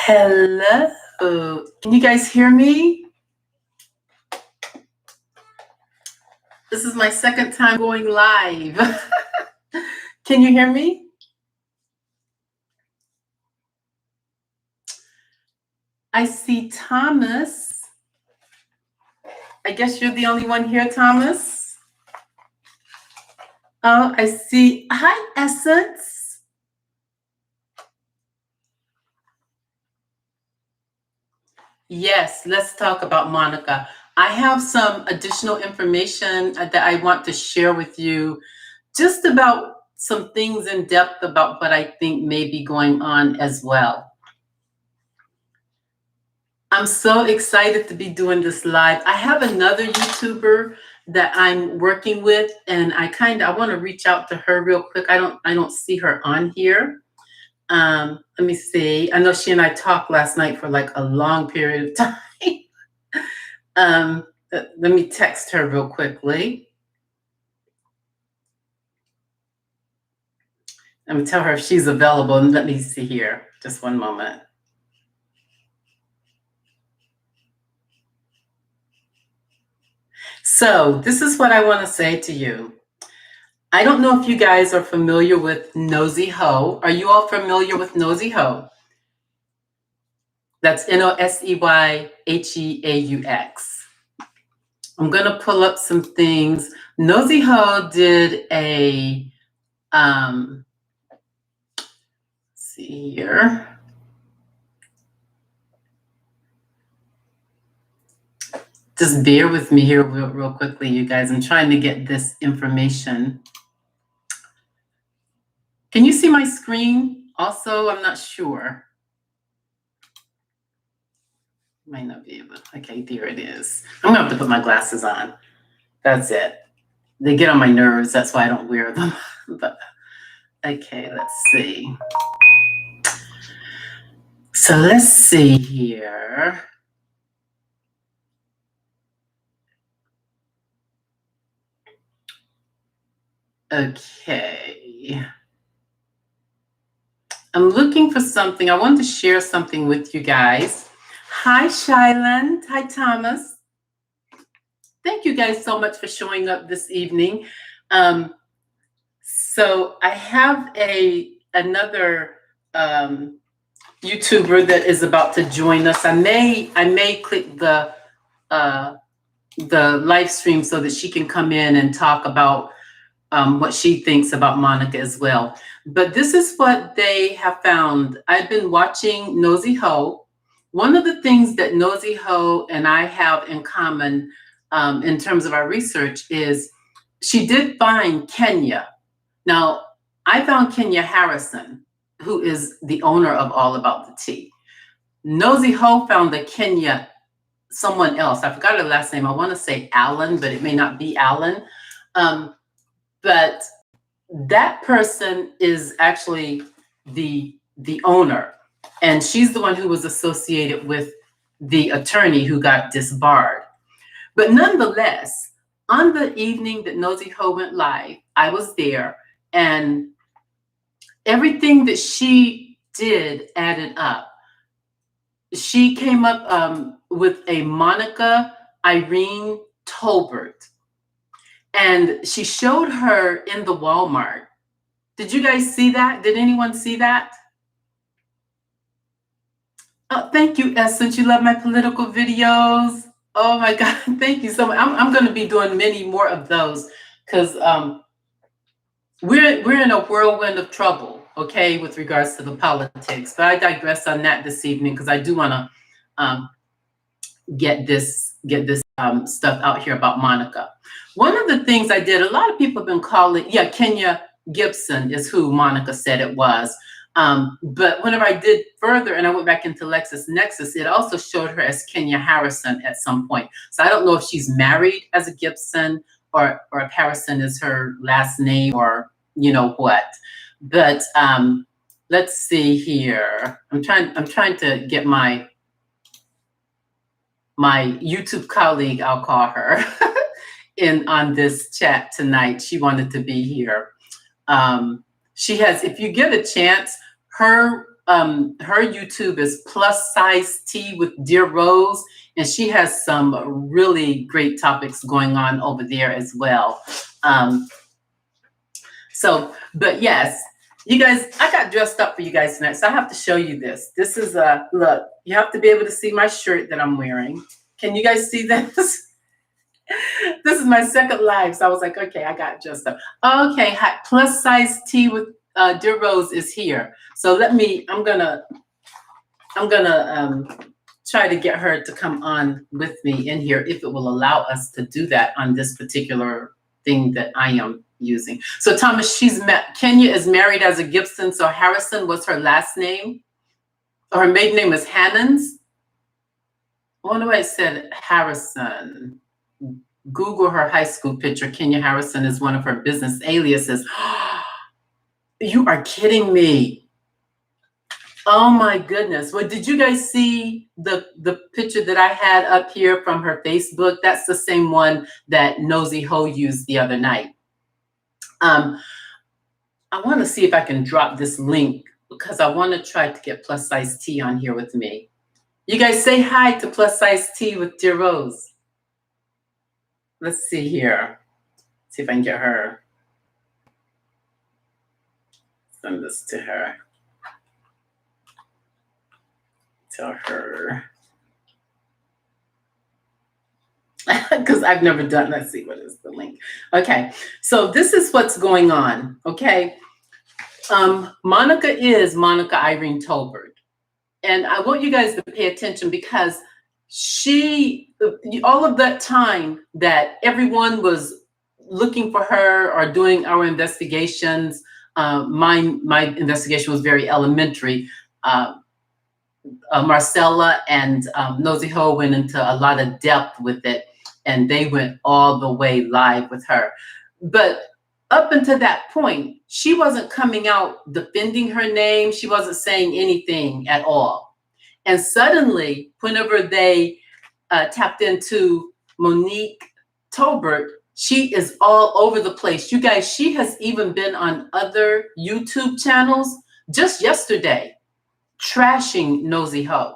Hello, can you guys hear me? This is my second time going live. Can you hear me? I see Thomas. I guess you're the only one here, Thomas. Oh, I see. Hi, Essence. Yes, let's talk about Monica. I have some additional information that I want to share with you, just about some things in depth about what I think may be going on as well. I'm so excited to be doing this live. I have another YouTuber that I'm working with, and I want to reach out to her real quick. I don't see her on here. Let me see. I know she and I talked last night for like a long period of time. Let me text her real quickly. I'm gonna tell her if she's available, and let me see here. Just one moment. So this is what I want to say to you. I don't know if you guys are familiar with Nosy Ho. Are you all familiar with Nosy Ho? That's NOSEYHEAUX. I'm going to pull up some things. Nosy Ho did a, let's see here. Just bear with me here real quickly, you guys. I'm trying to get this information. Can you see my screen? Also, I'm not sure. Might not be able. Okay, there it is. I'm gonna have to put my glasses on. That's it. They get on my nerves. That's why I don't wear them. But okay, let's see. So let's see here. Okay. I'm looking for something. I wanted to share something with you guys. Hi, Shyland. Hi, Thomas. Thank you guys so much for showing up this evening. So I have another YouTuber that is about to join us. I may click the live stream so that she can come in and talk about what she thinks about Monica as well. But this is what they have found. I've been watching Nosy Ho. One of the things that Nosy Ho and I have in common in terms of our research is she did find Kenya. Now, I found Kenya Harrison, who is the owner of All About the Tea. Nosy Ho found the Kenya, someone else. I forgot her last name. I want to say Allen, but it may not be Allen. But that person is actually the owner, and she's the one who was associated with the attorney who got disbarred. But nonetheless, on the evening that Nosy Ho went live, I was there, and everything that she did added up. She came up with a Monica Irene Tolbert. And she showed her in the Walmart. Did you guys see that? Did anyone see that? Oh, thank you, Essence. You love my political videos. Oh my God, thank you so much. I'm going to be doing many more of those because we're in a whirlwind of trouble, okay, with regards to the politics. But I digress on that this evening because I do want to get this stuff out here about Monica. One of the things I did, a lot of people have been calling, Kenya Gibson is who Monica said it was. But whenever I did further and I went back into LexisNexis, it also showed her as Kenya Harrison at some point. So I don't know if she's married as a Gibson or if Harrison is her last name or you know what. But let's see here. I'm trying to get my YouTube colleague, I'll call her, in on this chat tonight. She wanted to be here. She has, if you get a chance, her her YouTube is Plus Size Tea with Dear Rose, and she has some really great topics going on over there as well. But yes, you guys, I got dressed up for you guys tonight, so I have to show you this. This is a look. You have to be able to see my shirt that I'm wearing. Can you guys see this? This is my second live, so I was like, okay, I got dressed up. Okay, Plus Size Tea with Dear Rose is here. So I'm gonna try to get her to come on with me in here if it will allow us to do that on this particular thing that I am using. So Thomas, Kenya is married as a Gibson, so Harrison was her last name. Or her maiden name is Hannons. I wonder why it said Harrison. Google her high school picture. Kenya Harrison is one of her business aliases. You are kidding me. Oh my goodness. Well, did you guys see the picture that I had up here from her Facebook? That's the same one that Nosy Ho used the other night. I want to see if I can drop this link because I want to try to get Plus Size Tea on here with me. You guys say hi to Plus Size Tea with Dear Rose. Let's see here. See if I can get her. Send this to her. Tell her. Because I've never done, let's see, what is the link? Okay, so this is what's going on, okay? Monica is Monica Irene Tolbert. And I want you guys to pay attention because all of that time that everyone was looking for her or doing our investigations, my investigation was very elementary. Marcella and Nosy Ho went into a lot of depth with it, and they went all the way live with her. But up until that point, she wasn't coming out defending her name. She wasn't saying anything at all. And suddenly, whenever they tapped into Monique Tolbert, she is all over the place. You guys, she has even been on other YouTube channels just yesterday, trashing Nosy Ho.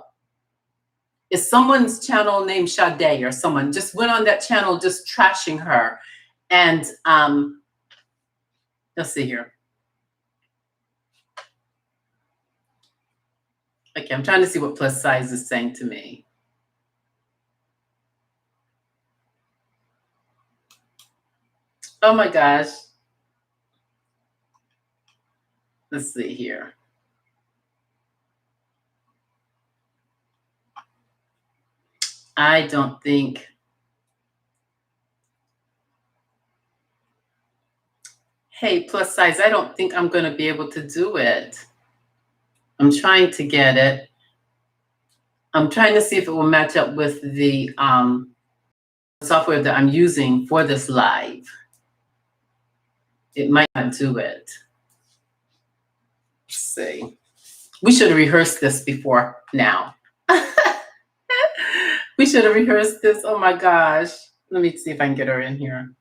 It's someone's channel named Sade or someone just went on that channel just trashing her. And let's see here. Okay, I'm trying to see what Plus Size is saying to me. Oh my gosh. Let's see here. I don't think. Hey, Plus Size, I don't think I'm going to be able to do it. I'm trying to get it. I'm trying to see if it will match up with the software that I'm using for this live. It might not do it. Let's see. We should have rehearsed this before now. We should have rehearsed this. Oh my gosh. Let me see if I can get her in here.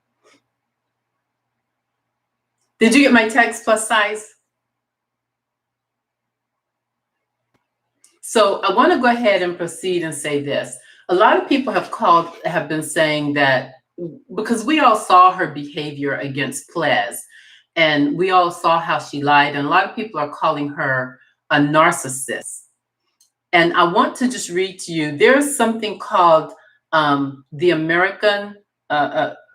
Did you get my text, Plus Size? So I want to go ahead and proceed and say this. A lot of people have been saying that because we all saw her behavior against Plez, and we all saw how she lied, and a lot of people are calling her a narcissist. And I want to just read to you, there's something called the American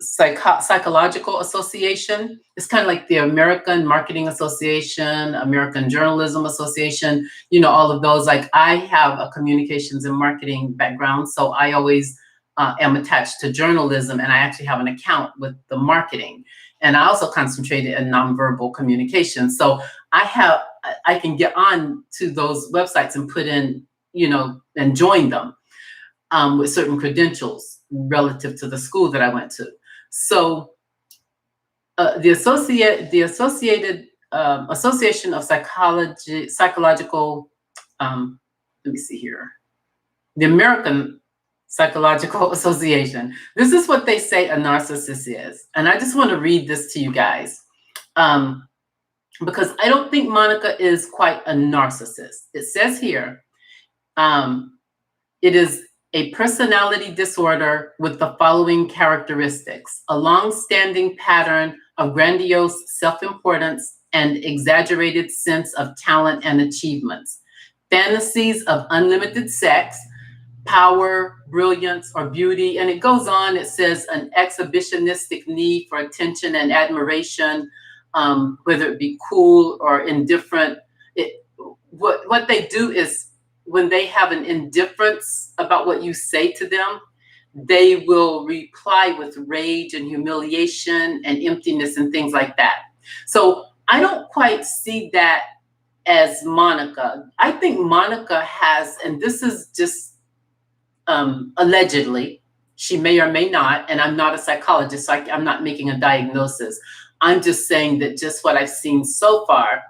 Psychological Association. It's kind of like the American Marketing Association, American Journalism Association, you know, all of those. Like I have a communications and marketing background, so I always am attached to journalism, and I actually have an account with the marketing. And I also concentrated in nonverbal communication. So I can get on to those websites and put in, you know, and join them with certain credentials relative to the school that I went to. So the Associated Association of Psychological, let me see here, the American Psychological Association. This is what they say a narcissist is. And I just want to read this to you guys. because I don't think Monica is quite a narcissist. It says here, it is a personality disorder with the following characteristics: a long-standing pattern of grandiose self-importance and exaggerated sense of talent and achievements, fantasies of unlimited sex, power, brilliance, or beauty. And it goes on, it says an exhibitionistic need for attention and admiration, whether it be cool or indifferent. What they do is, when they have an indifference about what you say to them, they will reply with rage and humiliation and emptiness and things like that. So I don't quite see that as Monica. I think Monica has, and this is just allegedly, she may or may not, and I'm not a psychologist, so I'm not making a diagnosis. I'm just saying that just what I've seen so far.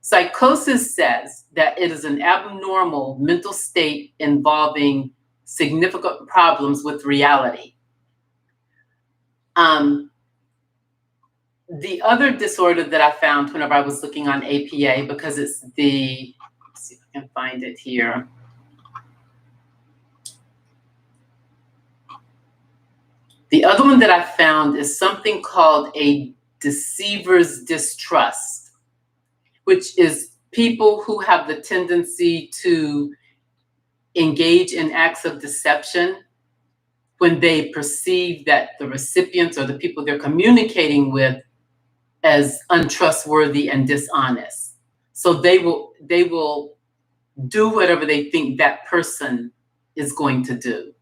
Psychosis says that it is an abnormal mental state involving significant problems with reality. The other disorder that I found whenever I was looking on APA, because it's the, let's see if I can find it here. The other one that I found is something called a deceiver's distrust, which is people who have the tendency to engage in acts of deception when they perceive that the recipients or the people they're communicating with as untrustworthy and dishonest. So they will do whatever they think that person is going to do.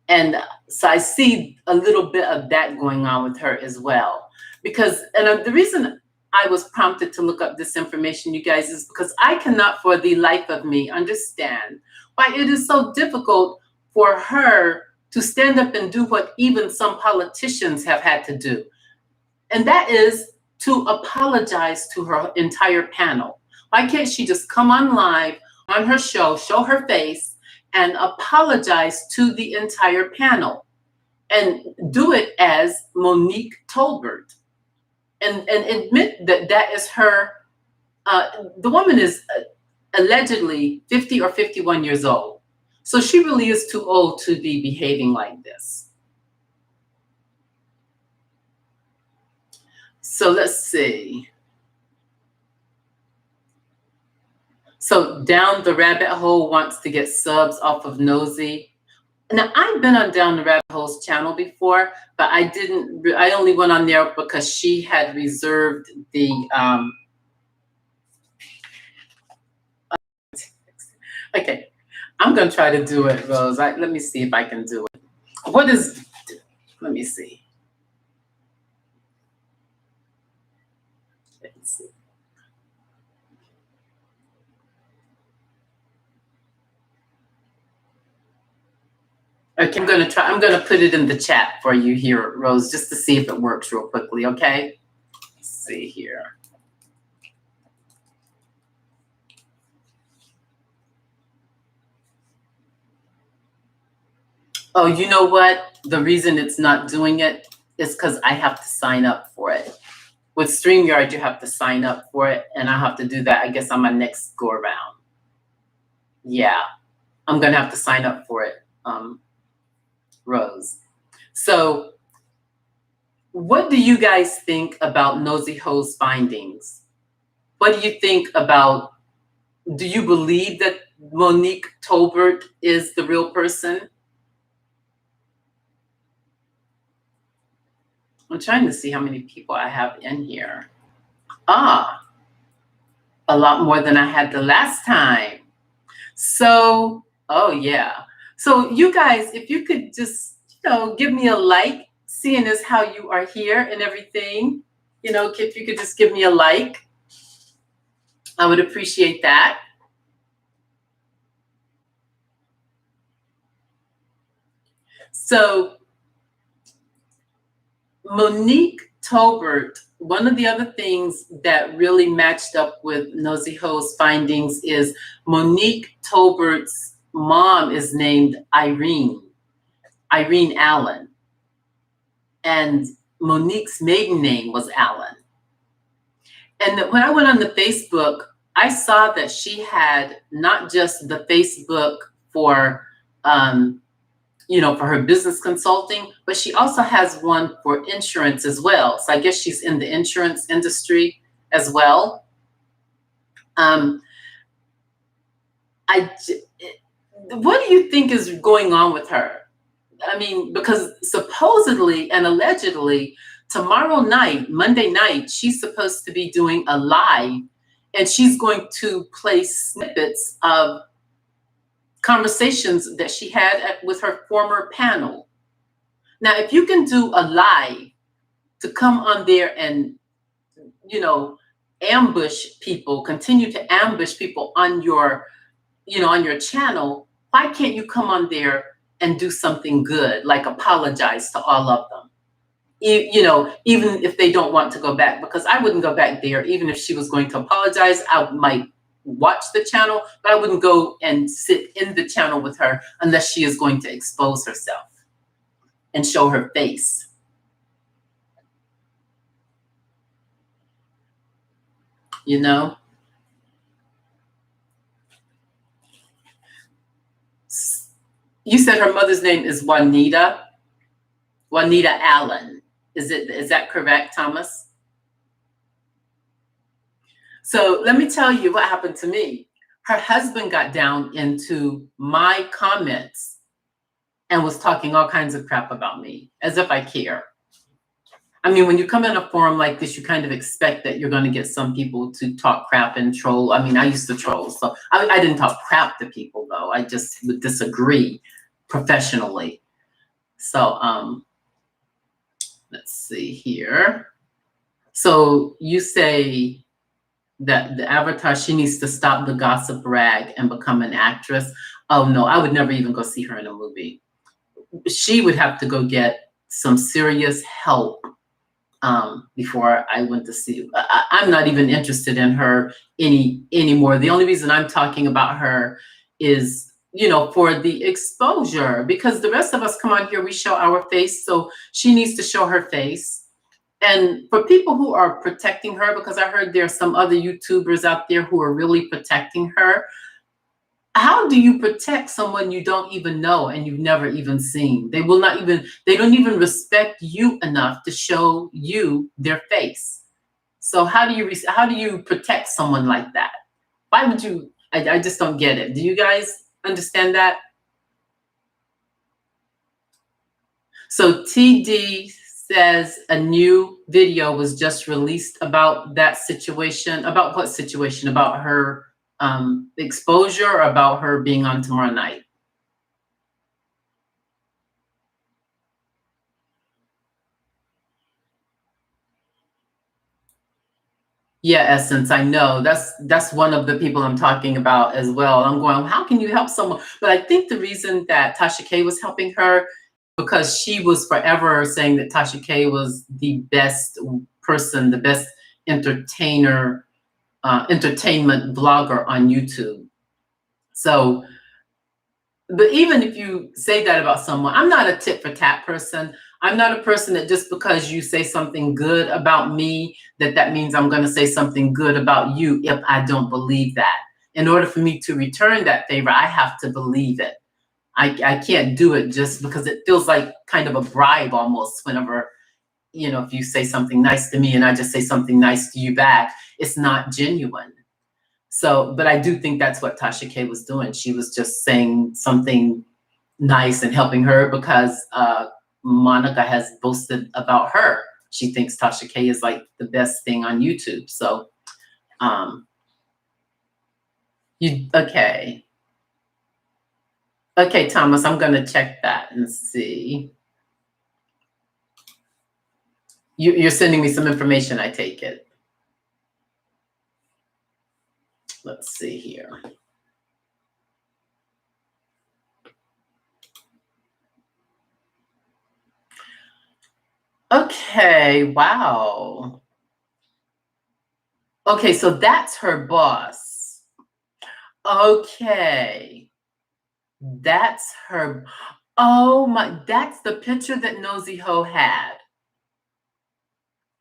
And so I see a little bit of that going on with her as well. Because, and the reason I was prompted to look up this information, you guys, is because I cannot for the life of me understand why it is so difficult for her to stand up and do what even some politicians have had to do. And that is to apologize to her entire panel. Why can't she just come on live on her show, show her face, and apologize to the entire panel, and do it as Monique Tolbert, and admit that that is her. The woman is allegedly 50 or 51 years old. So she really is too old to be behaving like this. So let's see. So Down the Rabbit Hole wants to get subs off of Nosy. Now, I've been on Down the Rabbit Hole's channel before, but I only went on there because she had reserved the, okay, I'm gonna try to do it, Rose. Let me see if I can do it. Let me see. Let's see. Okay, I'm gonna put it in the chat for you here, Rose, just to see if it works real quickly, okay? Let's see here. Oh, you know what? The reason it's not doing it is because I have to sign up for it. With StreamYard, you have to sign up for it, and I have to do that, I guess, on my next go around. Yeah, I'm gonna have to sign up for it, Rose. So what do you guys think about Nosy Ho's findings? What do you think about, do you believe that Monique Tolbert is the real person? I'm trying to see how many people I have in here. A lot more than I had the last time. So, oh yeah. So you guys, if you could just, give me a like, seeing as how you are here and everything, if you could just give me a like, I would appreciate that. So Monique Tolbert, one of the other things that really matched up with Nosy Ho's findings is Monique Tolbert's mom is named Irene Allen. And Monique's maiden name was Allen. And when I went on the Facebook, I saw that she had not just the Facebook for, for her business consulting, but she also has one for insurance as well. So I guess she's in the insurance industry as well. What do you think is going on with her? I mean, because supposedly and allegedly, tomorrow night, Monday night, she's supposed to be doing a live, and she's going to play snippets of conversations that she had with her former panel. Now, if you can do a live to come on there and, ambush people, continue to ambush people on your, on your channel, why can't you come on there and do something good, like apologize to all of them? Even if they don't want to go back, because I wouldn't go back there. Even if she was going to apologize, I might watch the channel, but I wouldn't go and sit in the channel with her unless she is going to expose herself and show her face. You said her mother's name is Juanita Allen. Is that correct, Thomas? So let me tell you what happened to me. Her husband got down into my comments and was talking all kinds of crap about me, as if I care. I mean, when you come in a forum like this, you kind of expect that you're going to get some people to talk crap and troll. I mean, I used to troll, so I didn't talk crap to people, though. I just would disagree professionally. So let's see here. So you say that the avatar, she needs to stop the gossip rag and become an actress. Oh no, I would never even go see her in a movie. She would have to go get some serious help before I went to see. I'm not even interested in her anymore. The only reason I'm talking about her is, for the exposure, because the rest of us come on here, we show our face. So she needs to show her face. And for people who are protecting her, because I heard there are some other YouTubers out there who are really protecting her. How do you protect someone you don't even know and you've never even seen? They don't even respect you enough to show you their face. So how do you protect someone like that? Why would you? I just don't get it. Do you guys understand that? So TD says a new video was just released about that situation. About what situation? About her exposure, or about her being on tomorrow night? Yeah, Essence, I know. That's one of the people I'm talking about as well. I'm going, how can you help someone? But I think the reason that Tasha K was helping her, because she was forever saying that Tasha K was the best person, the best entertainment blogger on YouTube. So, but even if you say that about someone, I'm not a tit for tat person. I'm not a person that just because you say something good about me, that means I'm going to say something good about you if I don't believe that. In order for me to return that favor, I have to believe it. I can't do it just because it feels like kind of a bribe almost whenever, if you say something nice to me and I just say something nice to you back, it's not genuine. So, but I do think that's what Tasha K was doing. She was just saying something nice and helping her because Monica has boasted about her. She thinks Tasha K is like the best thing on YouTube. So, okay. Okay, Thomas, I'm going to check that and see. You're sending me some information, I take it. Let's see here. Okay, wow. Okay, so that's her boss. Okay. That's her. Oh my, that's the picture that Nosy Ho had.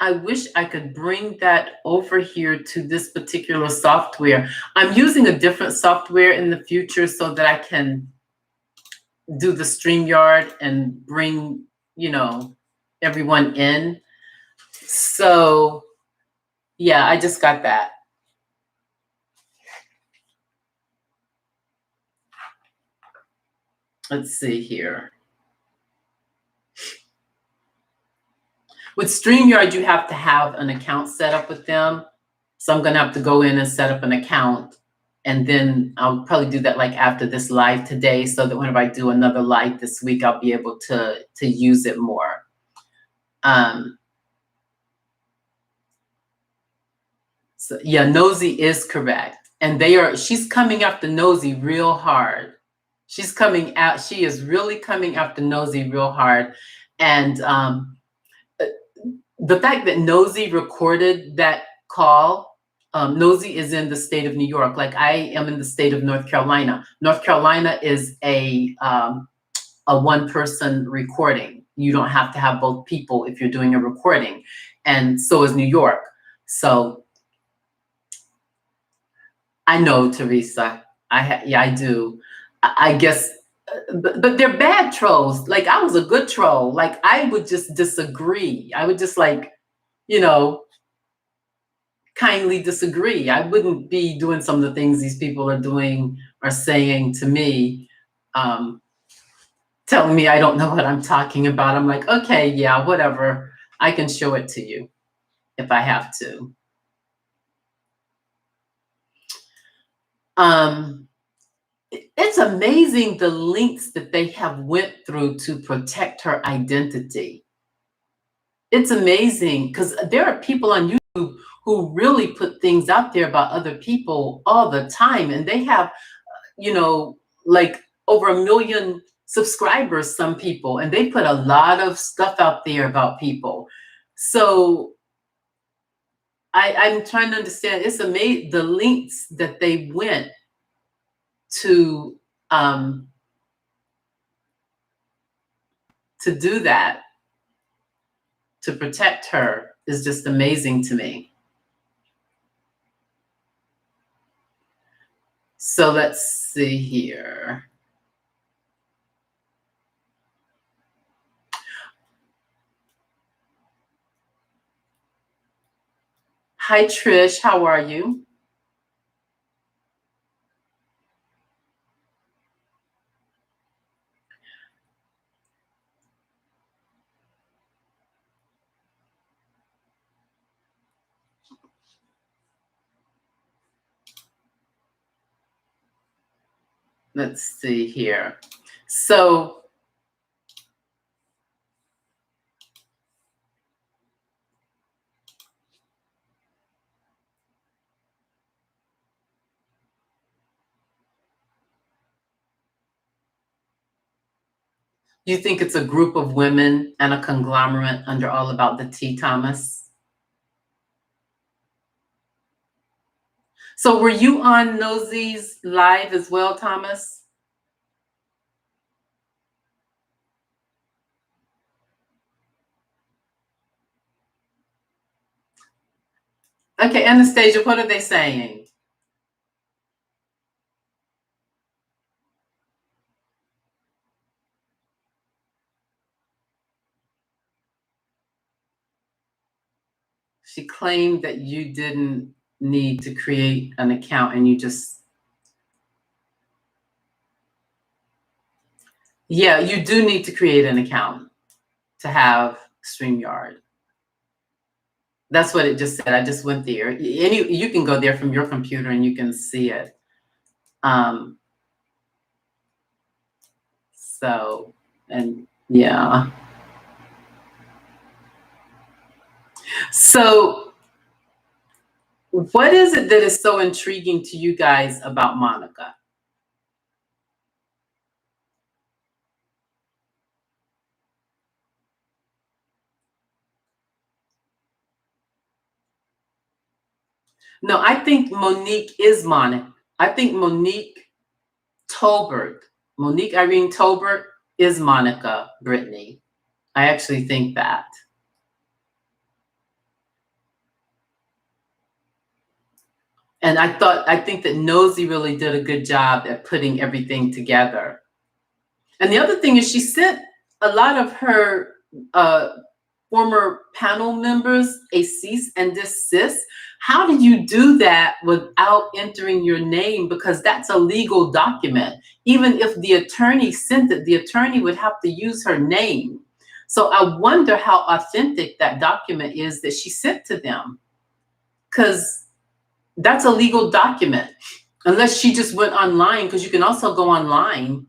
I wish I could bring that over here to this particular software. I'm using a different software in the future so that I can do the StreamYard and bring, everyone in. So yeah, I just got that. Let's see here. With StreamYard, you have to have an account set up with them. So I'm gonna have to go in and set up an account. And then I'll probably do that like after this live today, so that whenever I do another live this week, I'll be able to use it more. So yeah, Nosy is correct. And she's coming after Nosy real hard. She is really coming after Nosy real hard. And the fact that Nosy recorded that call, Nosy is in the state of New York, like I am in the state of North Carolina. North Carolina is a one-person recording. You don't have to have both people if you're doing a recording. And so is New York. So I know, Teresa. I do. I guess, but they're bad trolls. Like I was a good troll. Like I would just disagree. I would just kindly disagree. I wouldn't be doing some of the things these people are doing or saying to me, telling me I don't know what I'm talking about. I'm like, okay, yeah, whatever. I can show it to you if I have to. It's amazing the lengths that they have went through to protect her identity. It's amazing because there are people on YouTube who really put things out there about other people all the time. And they have, like over 1 million subscribers, some people, and they put a lot of stuff out there about people. So I'm trying to understand, it's amazing the lengths that they went to do that, to protect her, is just amazing to me. So let's see here. Hi, Trish, how are you? Let's see here. So you think it's a group of women and a conglomerate under All About the Tea, Thomas? So were you on Nosy's live as well, Thomas? Okay, Anastasia, what are they saying? She claimed that you didn't need to create an account and you just... Yeah, you do need to create an account to have StreamYard. That's what it just said. I just went there. You can go there from your computer and you can see it. So, and yeah. So what is it that is so intriguing to you guys about Monica? No, I think Monique is Monica. I think Monique Tolbert, Monique Irene Tolbert is Monica Brittany. I actually think that. And I think that Nosy really did a good job at putting everything together. And the other thing is she sent a lot of her former panel members a cease and desist. How do you do that without entering your name? Because that's a legal document. Even if the attorney sent it, the attorney would have to use her name. So I wonder how authentic that document is that she sent to them, because that's a legal document. Unless she just went online, because you can also go online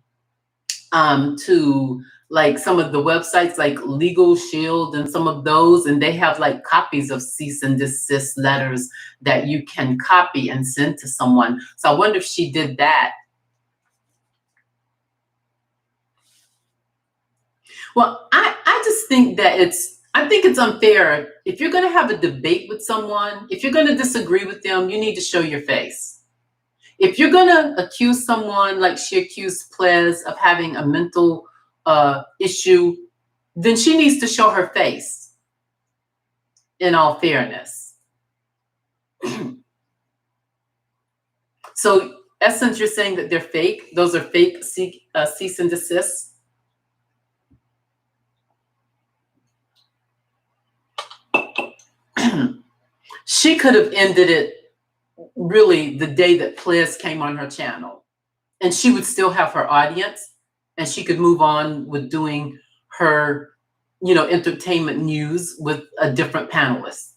to like some of the websites like Legal Shield and some of those, and they have like copies of cease and desist letters that you can copy and send to someone. So I wonder if she did that. Well, I just think that I think it's unfair. If you're going to have a debate with someone, if you're going to disagree with them, you need to show your face. If you're going to accuse someone like she accused Ples of having a mental issue, then she needs to show her face, in all fairness. So, Essence, you're saying that they're fake? Those are fake cease and desist? She could have ended it really the day that Ples came on her channel, and she would still have her audience, and she could move on with doing her, entertainment news with a different panelist.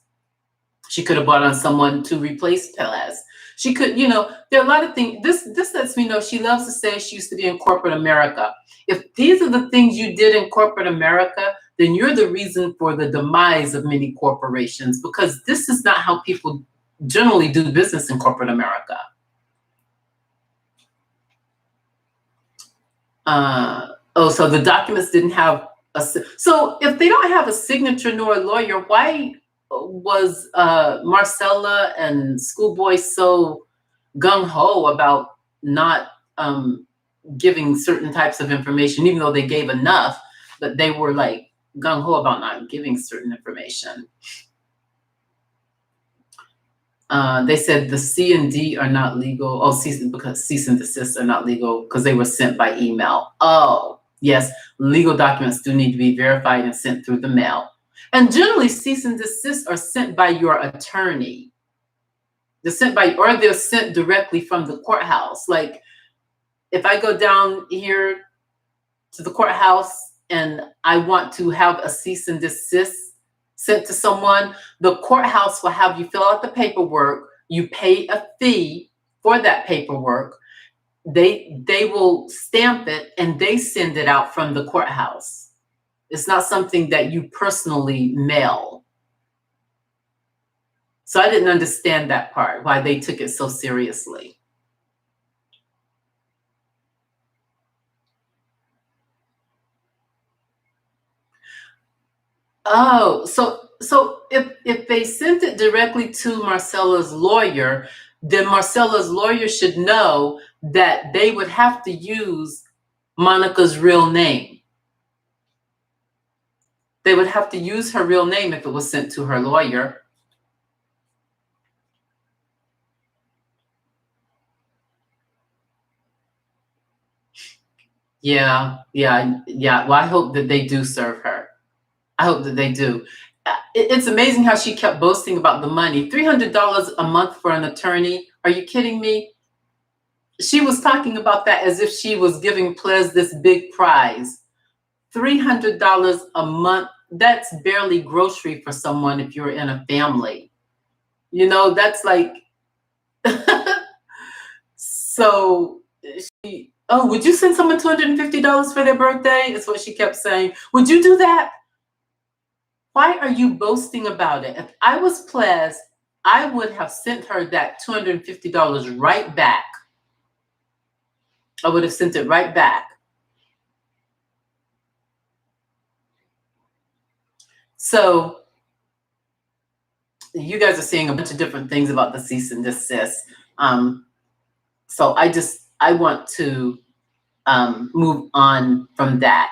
She could have brought on someone to replace Ples. She could, there are a lot of things. This lets me know she loves to say she used to be in corporate America. If these are the things you did in corporate America, then you're the reason for the demise of many corporations, because this is not how people generally do business in corporate America. So the documents didn't have so if they don't have a signature nor a lawyer, why was Marcella and Schoolboy so gung-ho about not giving certain types of information, even though they gave enough, but they were like gung-ho about not giving certain information? They said the C and D are not legal. Because cease and desist are not legal because they were sent by email. Oh, yes, legal documents do need to be verified and sent through the mail. And generally, cease and desist are sent by your attorney. They're sent directly from the courthouse. Like, if I go down here to the courthouse and I want to have a cease and desist sent to someone, the courthouse will have you fill out the paperwork. You pay a fee for that paperwork. They will stamp it and they send it out from the courthouse. It's not something that you personally mail. So I didn't understand that part, why they took it so seriously. Oh, so if they sent it directly to Marcella's lawyer, then Marcella's lawyer should know that they would have to use Monica's real name. They would have to use her real name if it was sent to her lawyer. Yeah. Well, I hope that they do serve her. I hope that they do. It's amazing how she kept boasting about the money. $300 a month for an attorney. Are you kidding me? She was talking about that as if she was giving Ples this big prize. $300 a month, that's barely grocery for someone if you're in a family. That's like, so she, oh, would you send someone $250 for their birthday? Is what she kept saying. Would you do that? Why are you boasting about it? If I was Ples, I would have sent her that $250 right back. I would have sent it right back. So you guys are seeing a bunch of different things about the cease and desist. So I want to move on from that.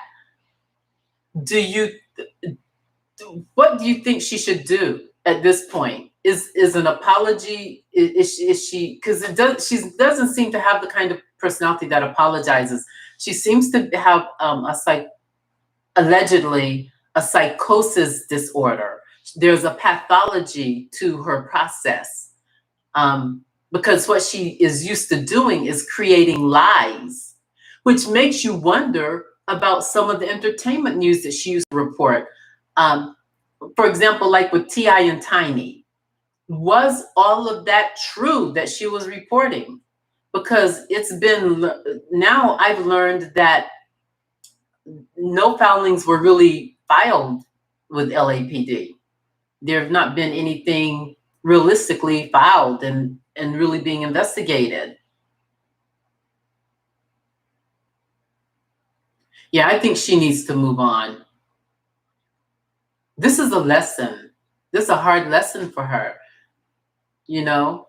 What do you think she should do at this point? is an apology, is she, because she doesn't seem to have the kind of personality that apologizes. She seems to have allegedly a psychosis disorder. There's a pathology to her process, because what she is used to doing is creating lies, which makes you wonder about some of the entertainment news that she used to report. For example, like with T.I. and Tiny. Was all of that true that she was reporting? Because now I've learned that no filings were really filed with LAPD. There have not been anything realistically filed and really being investigated. Yeah, I think she needs to move on. This is a lesson. This is a hard lesson for her, you know?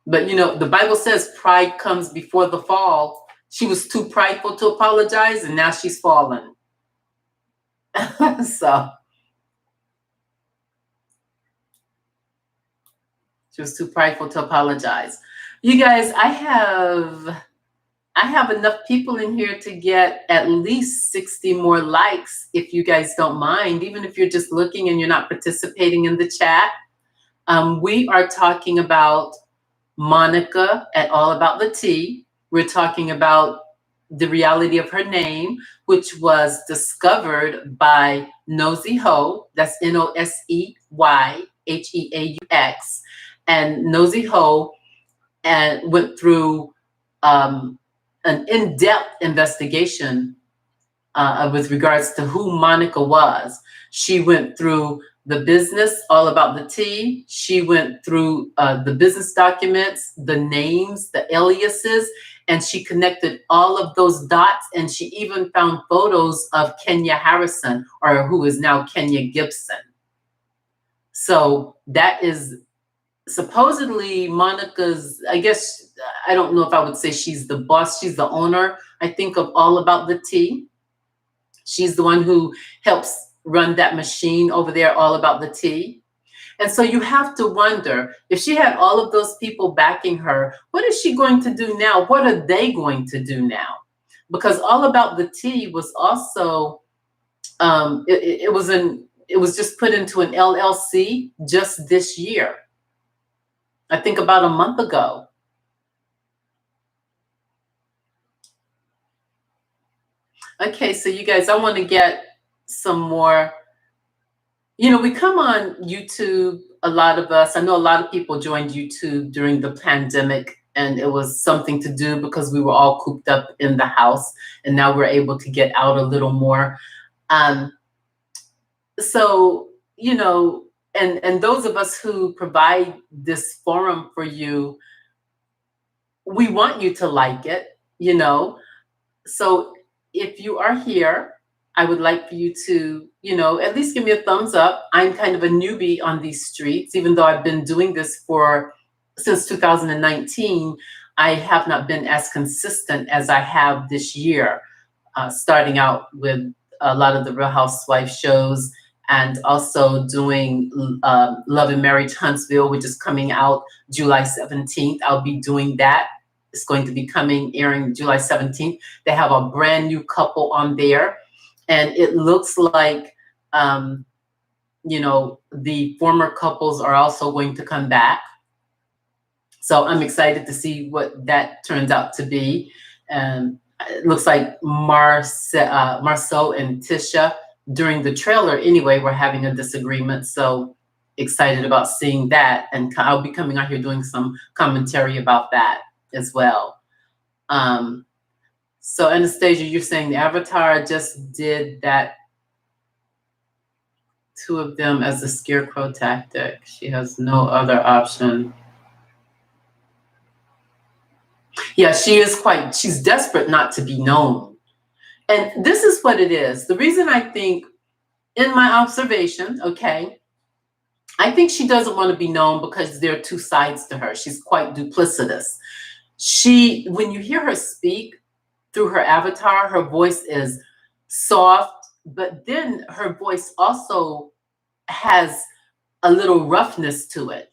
But, you know, the Bible says pride comes before the fall. She was too prideful to apologize, and now she's fallen. So she was too prideful to apologize. You guys, I have enough people in here to get at least 60 more likes, if you guys don't mind, even if you're just looking and you're not participating in the chat. We are talking about Monica at All About the Tea. We're talking about the reality of her name, which was discovered by Nosy Ho. That's NOSEYHEAUX. And Nosy Ho and went through an in-depth investigation with regards to who Monica was. She went through the business, All About the Tea. She went through the business documents, the names, the aliases, and she connected all of those dots. And she even found photos of Kenya Harrison, or who is now Kenya Gibson. So that is supposedly Monica's, I guess, I don't know if I would say she's the boss, she's the owner, I think, of All About the Tea. She's the one who helps run that machine over there, All About the Tea. And so you have to wonder, if she had all of those people backing her, what is she going to do now? What are they going to do now? Because All About the Tea was also, it was just put into an LLC just this year. I think about a month ago. Okay, so you guys, I want to get some more. You know, we come on YouTube, a lot of us. I know a lot of people joined YouTube during the pandemic, and it was something to do because we were all cooped up in the house, and now we're able to get out a little more. So, you know, and those of us who provide this forum for you, we want you to like it, you know. So if you are here, I would like for you to, you know, at least give me a thumbs up. I'm kind of a newbie on these streets, even though I've been doing this since 2019. I have not been as consistent as I have this year, starting out with a lot of the Real Housewife shows, and also doing Love and Marriage Huntsville, which is coming out July 17th. I'll be doing that. It's going to be airing July 17th. They have a brand new couple on there. And it looks like, you know, the former couples are also going to come back. So I'm excited to see what that turns out to be. It looks like Marceau and Tisha, during the trailer anyway, were having a disagreement. So excited about seeing that. And I'll be coming out here doing some commentary about that as well. So Anastasia, you're saying the Avatar just did that, two of them as a scarecrow tactic. She has no other option. Yeah, she's desperate not to be known. And this is what it is. The reason I think, in my observation, okay, I think she doesn't want to be known because there are two sides to her. She's quite duplicitous. When you hear her speak through her avatar, her voice is soft, but then her voice also has a little roughness to it.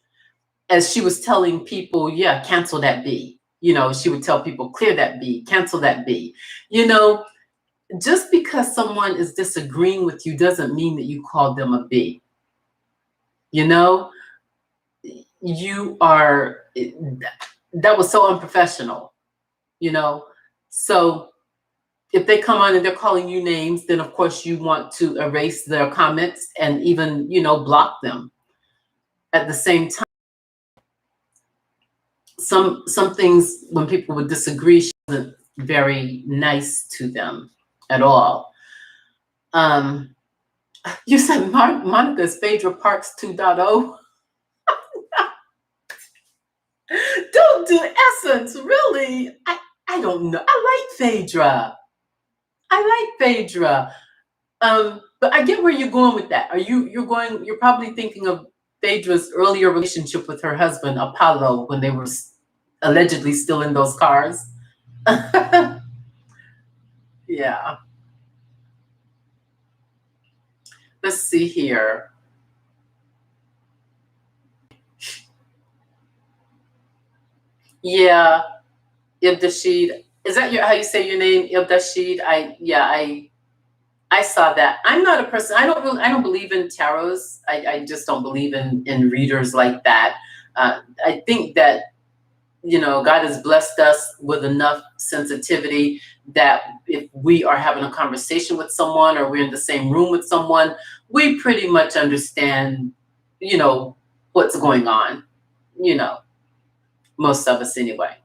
As she was telling people, yeah, cancel that B. You know, she would tell people, clear that B, cancel that B. You know, just because someone is disagreeing with you doesn't mean that you call them a B. You know, you are, that was so unprofessional, you know. So if they come on and they're calling you names, then of course you want to erase their comments and even, you know, block them. At the same time, some things when people would disagree, she wasn't very nice to them at all. You said Monica's Phaedra Parks 2.0. Don't do Essence, really? I don't know. I like Phaedra. But I get where you're going with that. You're probably thinking of Phaedra's earlier relationship with her husband, Apollo, when they were allegedly still in those cars. Yeah. Let's see here. Yeah, Ibdashid. Is that how you say your name, Ibdashid? I saw that. I'm not a person. I don't believe in tarots. I just don't believe in readers like that. I think that, you know, God has blessed us with enough sensitivity that if we are having a conversation with someone or we're in the same room with someone, we pretty much understand, you know, what's going on. You know, most of us anyway.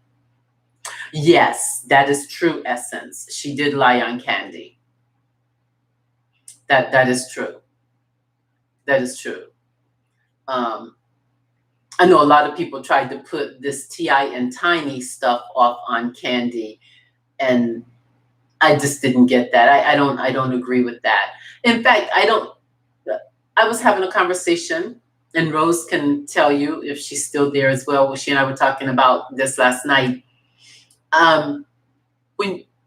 Yes, that is true, Essence. She did lie on Candy. That is true. That is true. I know a lot of people tried to put this T.I. and Tiny stuff off on Candy, and I just didn't get that. I don't agree with that. In fact, I was having a conversation, and Rose can tell you if she's still there as well. She and I were talking about this last night.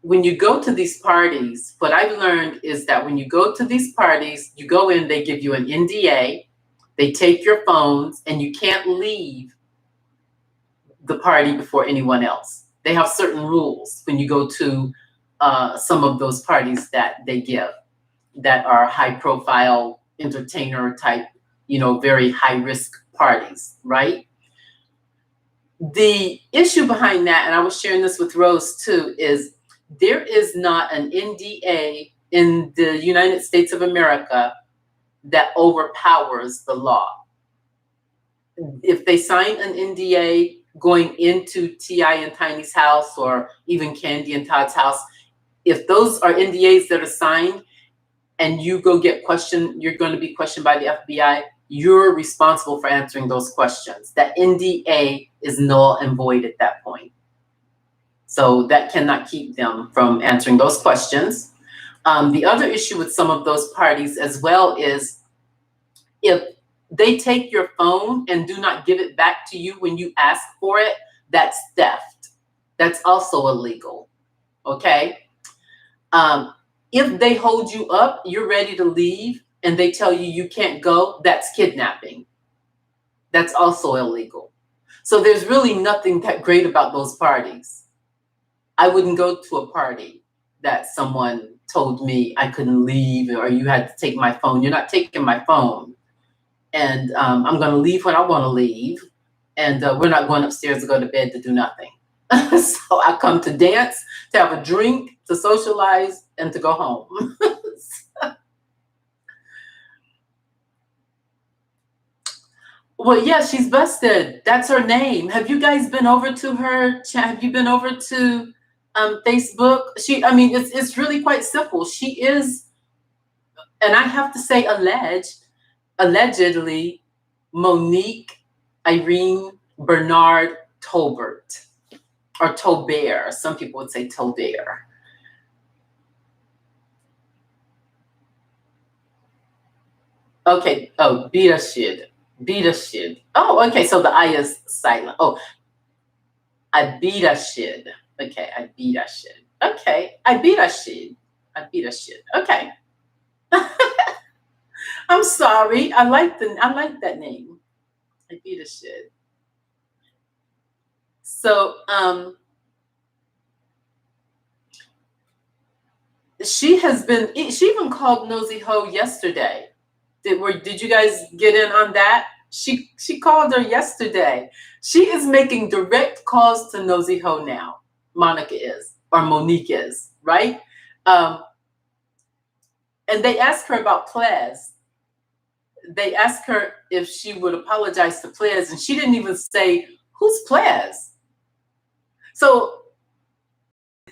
When you go to these parties, what I've learned is that when you go to these parties, you go in, they give you an NDA, they take your phones, and you can't leave the party before anyone else. They have certain rules when you go to some of those parties that they give that are high profile entertainer type, you know, very high risk parties, right? The issue behind that, and I was sharing this with Rose too, is there is not an NDA in the United States of America that overpowers the law. If they sign an NDA going into T.I. and Tiny's house, or even Candy and Todd's house, if those are NDAs that are signed and you go get questioned, you're going to be questioned by the FBI, you're responsible for answering those questions. That NDA is null and void at that point. So that cannot keep them from answering those questions. The other issue with some of those parties as well is if they take your phone and do not give it back to you when you ask for it, that's theft. That's also illegal, okay? If they hold you up, you're ready to leave, and they tell you you can't go, that's kidnapping. That's also illegal. So there's really nothing that great about those parties. I wouldn't go to a party that someone told me I couldn't leave, or you had to take my phone. You're not taking my phone. And I'm going to leave when I want to leave. And we're not going upstairs to go to bed to do nothing. So I come to dance, to have a drink, to socialize, and to go home. Well, yeah, she's busted. That's her name. Have you guys been over to her? Have you been over to Facebook? It's really quite simple. She is, and I have to say allegedly, Monique Irene Bernard Tolbert, or Tolbert. Some people would say Tolbert. Okay. Oh, Bidashid. Oh, okay. So the I is silent. Oh, Abidashid. Okay, Abidashid. Okay, Abidashid. Okay. I'm sorry. I like that name. I beat a shit. So she even called Nosy Ho yesterday. Did you guys get in on that? She called her yesterday. She is making direct calls to Nosy Ho now. Monica is, or Monique is, right? And they asked her about Plez. They asked her if she would apologize to Plez, and she didn't even say, who's Plez? So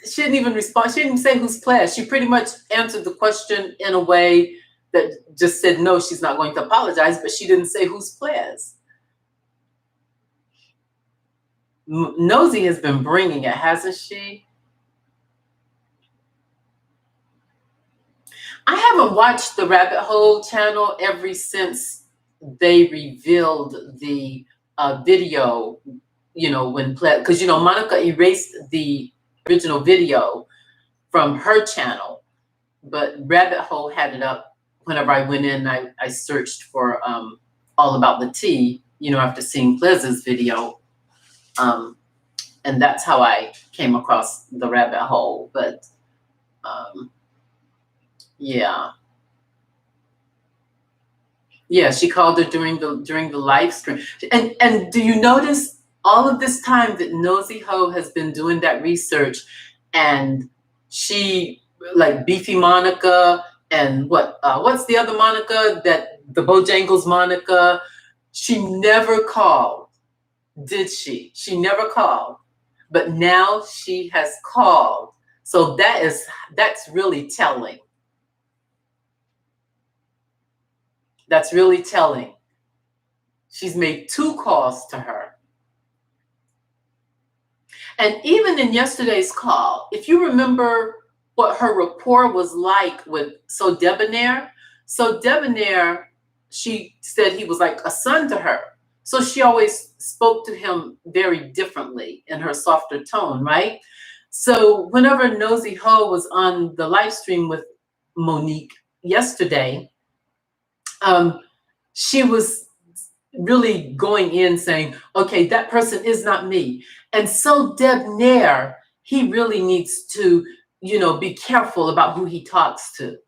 she didn't even respond. She didn't even say who's Plez. She pretty much answered the question in a way that just said, no, she's not going to apologize, but she didn't say who's Plez. Nosy has been bringing it, hasn't she? I haven't watched the Rabbit Hole channel ever since they revealed the video, when because Monica erased the original video from her channel, but Rabbit Hole had it up. Whenever I went in, I searched for all about the tea, after seeing Plez's video, and that's how I came across the Rabbit Hole. But yeah, she called her during the live stream. And do you notice all of this time that Nosy Ho has been doing that research, and she, like Beefy Monica, and what's the other Monica, that the Bojangles Monica, she never called, did she? She never called, but now she has called. So that's really telling. That's really telling. She's made 2 calls to her. And even in yesterday's call, if you remember what her rapport was like with So Debonair, she said he was like a son to her. So she always spoke to him very differently in her softer tone, right? So whenever Nosy Ho was on the live stream with Monique yesterday, she was really going in saying, okay, that person is not me. And so Debonair, he really needs to, be careful about who he talks to.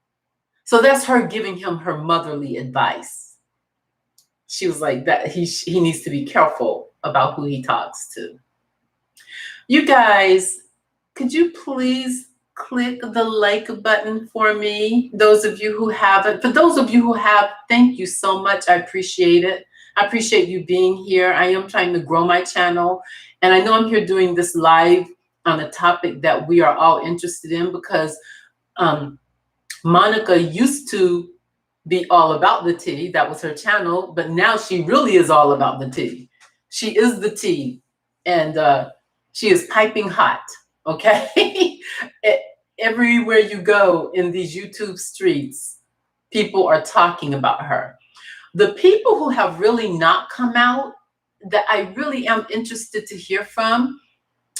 So that's her giving him her motherly advice. She was like, that he needs to be careful about who he talks to. You guys, could you please click the like button for me? Those of you who haven't. For those of you who have, thank you so much. I appreciate it. I appreciate you being here. I am trying to grow my channel. And I know I'm here doing this live on a topic that we are all interested in, because Monica used to be all about the tea. That was her channel. But now she really is all about the tea. She is the tea. And she is piping hot. Okay? Everywhere you go in these YouTube streets, people are talking about her. The people who have really not come out, that I really am interested to hear from,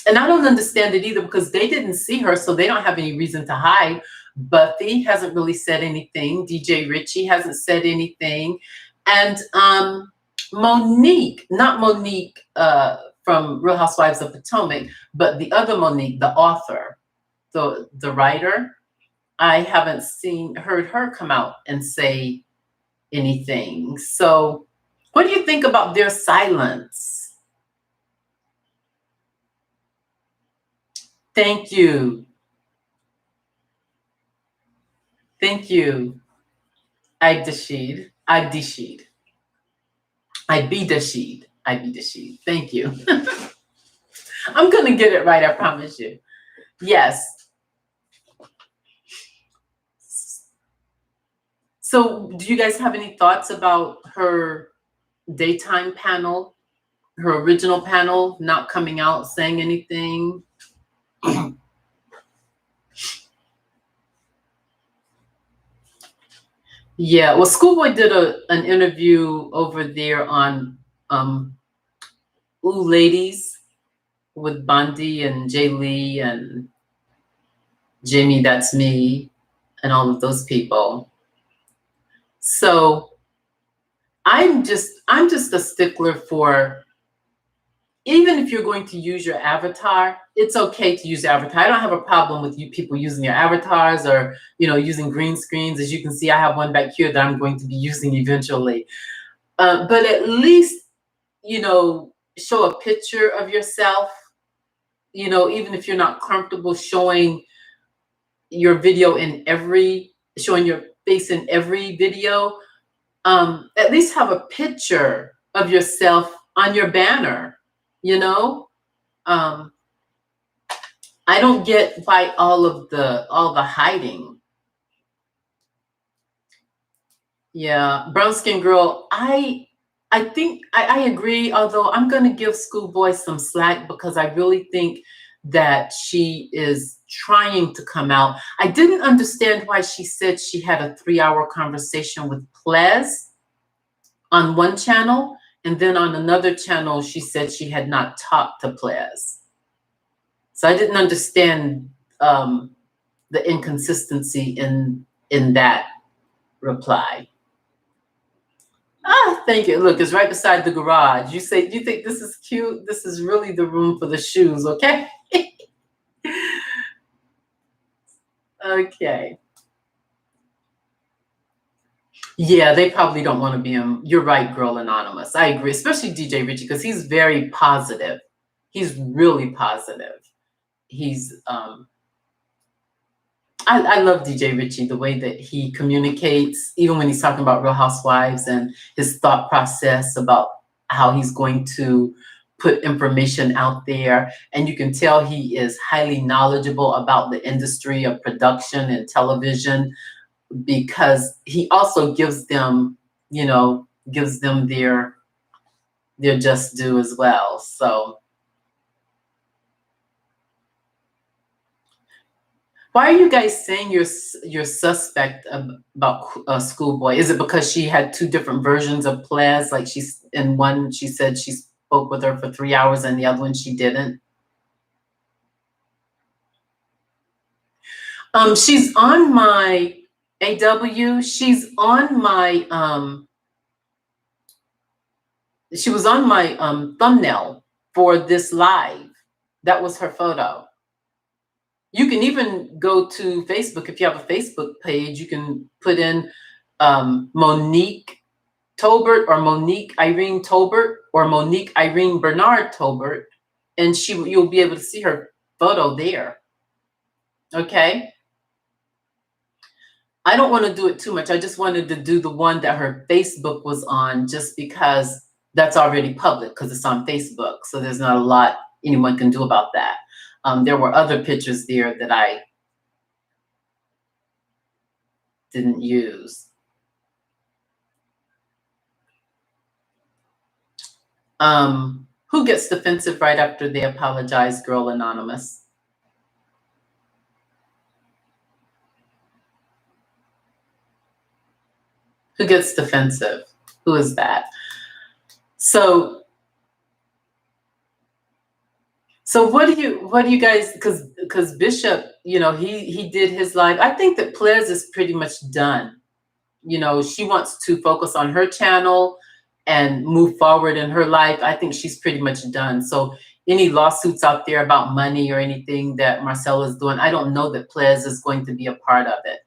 and I don't understand it either, because they didn't see her, so they don't have any reason to hide. Buffy hasn't really said anything. DJ Richie hasn't said anything. And Monique, not Monique from Real Housewives of Potomac, but the other Monique, the author, the writer, I haven't heard her come out and say anything. So what do you think about their silence? Thank you. Thank you. I be Dashid. Thank you. I'm going to get it right, I promise you. Yes. So do you guys have any thoughts about her daytime panel, her original panel, not coming out, saying anything? Yeah, well, Schoolboy did an interview over there on Ooh Ladies with Bondi and Jay Lee and Jimmy That's Me and all of those people. So I'm just a stickler for, even if you're going to use your avatar, it's okay to use your avatar. I don't have a problem with you people using your avatars or, using green screens. As you can see, I have one back here that I'm going to be using eventually. But at least, show a picture of yourself, even if you're not comfortable showing your video showing your face in every video, at least have a picture of yourself on your banner, you know? Um, I don't get why all the hiding. Yeah, brown skin girl, I think I agree, although I'm gonna give Schoolboy some slack because I really think that she is trying to come out. I didn't understand why she said she had a 3-hour conversation with Plez on one channel, and then on another channel she said she had not talked to Plez. So I didn't understand the inconsistency in that reply. Ah, thank you. Look, it's right beside the garage. You think this is cute? This is really the room for the shoes, okay? Okay. Yeah, they probably don't want to be in. You're right, Girl Anonymous. I agree, especially DJ Richie, because he's very positive. He's really positive. He's I love DJ Richie, the way that he communicates, even when he's talking about Real Housewives and his thought process about how he's going to put information out there. And you can tell he is highly knowledgeable about the industry of production and television, because he also gives them, their just due as well. So why are you guys saying you're suspect about Schoolboy? Is it because she had two different versions of Plez? Like in one, she said she spoke with her for 3 hours, and the other one she didn't. She's on my AW. She's on my she was on my thumbnail for this live. That was her photo. You can even go to Facebook. If you have a Facebook page, you can put in Monique Tolbert or Monique Irene Tolbert or Monique Irene Bernard Tolbert, and you'll be able to see her photo there. Okay. I don't want to do it too much. I just wanted to do the one that her Facebook was on, just because that's already public, because it's on Facebook. So there's not a lot anyone can do about that. There were other pictures there that I didn't use. Who gets defensive right after they apologize, Girl Anonymous? Who gets defensive? Who is that? So what do you guys, because Bishop, he did his live. I think that Plez is pretty much done. She wants to focus on her channel and move forward in her life. I think she's pretty much done. So any lawsuits out there about money or anything that Marcella is doing, I don't know that Plez is going to be a part of it.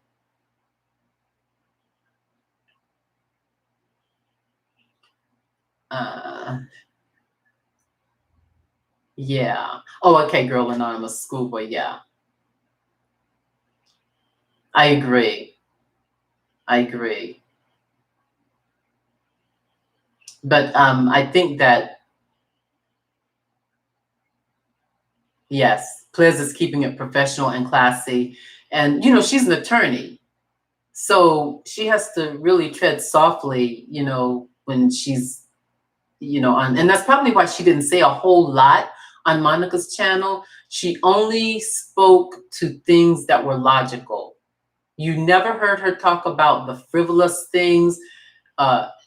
Yeah. Oh, okay, Girl Anonymous, Schoolboy, yeah. I agree. But I think that, yes, Plez is keeping it professional and classy. And, she's an attorney. So she has to really tread softly, when she's, on, and that's probably why she didn't say a whole lot on Monica's channel. She only spoke to things that were logical. You never heard her talk about the frivolous things.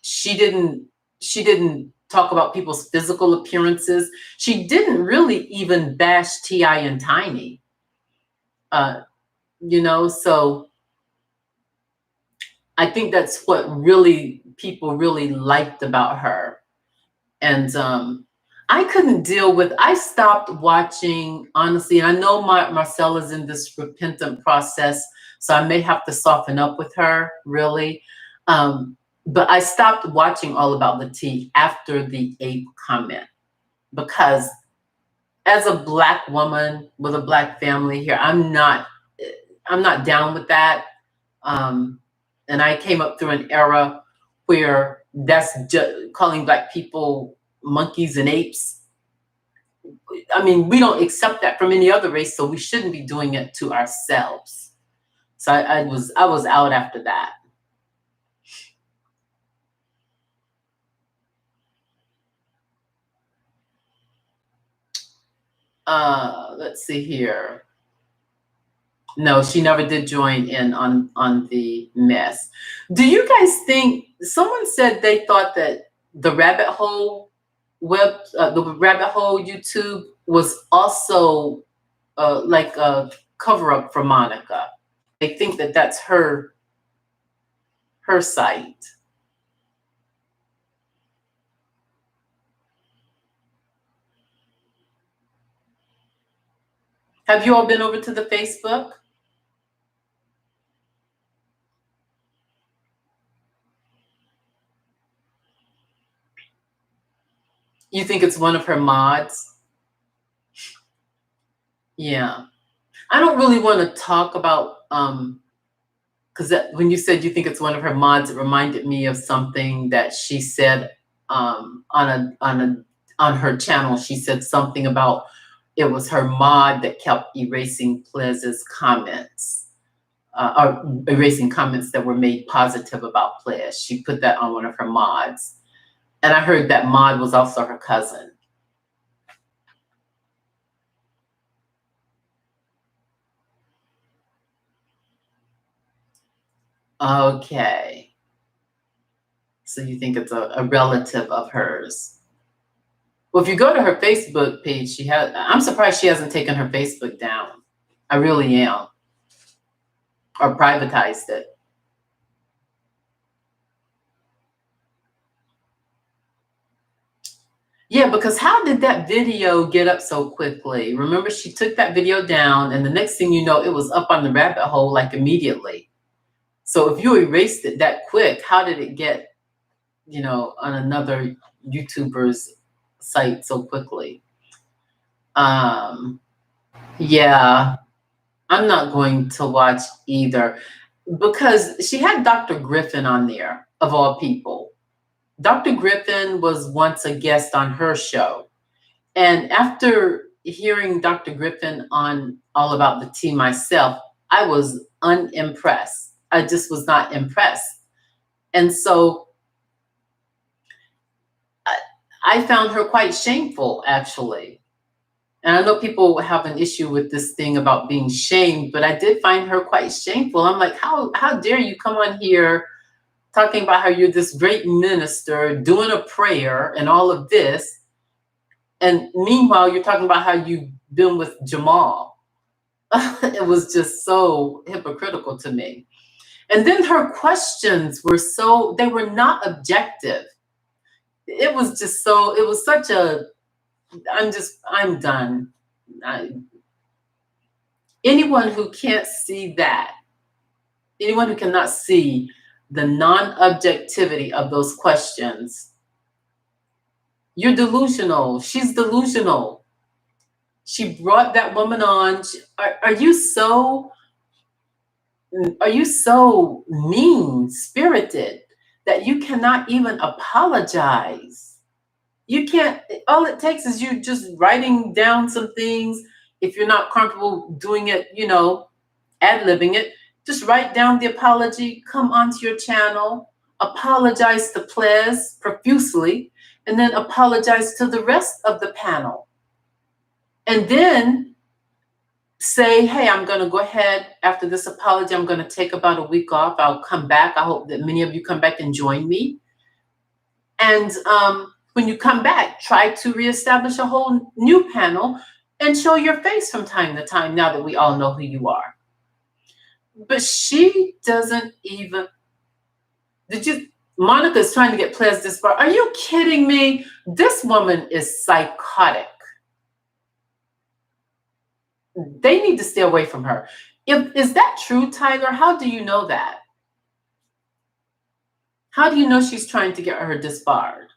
She didn't talk about people's physical appearances. She didn't really even bash T.I. and Tiny. So I think that's what really people really liked about her. And I couldn't deal with, I stopped watching, honestly, and I know Marcella's in this repentant process, so I may have to soften up with her, really. But I stopped watching All About the Tea after the ape comment, because as a Black woman with a Black family here, I'm not down with that. And I came up through an era where that's just calling Black people monkeys and apes. I mean, we don't accept that from any other race, so we shouldn't be doing it to ourselves. So I was out after that. Let's see here. No, she never did join in on the mess. Do you guys think, someone said they thought that the rabbit hole the rabbit hole YouTube was also like a cover up for Monica. They think that that's her site. Have you all been over to the Facebook? You think it's one of her mods? Yeah. I don't really want to talk about, because when you said you think it's one of her mods, it reminded me of something that she said on her channel. She said something about it was her mod that kept erasing Plez's comments, or erasing comments that were made positive about Plez. She put that on one of her mods. And I heard that mod was also her cousin. Okay. So you think it's a relative of hers. Well, if you go to her Facebook page, I'm surprised she hasn't taken her Facebook down. I really am. Or privatized it. Yeah, because how did that video get up so quickly? Remember, she took that video down, and the next thing you know, it was up on the rabbit hole like immediately. So if you erased it that quick, how did it get, on another YouTuber's site so quickly? Yeah, I'm not going to watch either, because she had Dr. Griffin on there, of all people. Dr. Griffin was once a guest on her show. And after hearing Dr. Griffin on All About the Tea myself, I was unimpressed. I just was not impressed. And so I found her quite shameful, actually. And I know people have an issue with this thing about being shamed, but I did find her quite shameful. I'm like, how dare you come on here talking about how you're this great minister, doing a prayer and all of this. And meanwhile, you're talking about how you've been with Jamal. It was just so hypocritical to me. And then her questions were they were not objective. It was such a, I'm done. Anyone who can't see that, anyone who cannot see the non-objectivity of those questions, you're delusional. She's delusional. She brought that woman on. Are you so mean-spirited that you cannot even apologize? You can't, all it takes is you just writing down some things. If you're not comfortable doing it, ad-libbing it, just write down the apology, come onto your channel, apologize to Plez profusely, and then apologize to the rest of the panel. And then say, hey, I'm going to go ahead after this apology. I'm going to take about a week off. I'll come back. I hope that many of you come back and join me. And when you come back, try to reestablish a whole new panel and show your face from time to time, now that we all know who you are. But she doesn't even, Monica's trying to get Plez disbarred. Are you kidding me? This woman is psychotic. They need to stay away from her. Is that true, Tyler? How do you know that? How do you know she's trying to get her disbarred?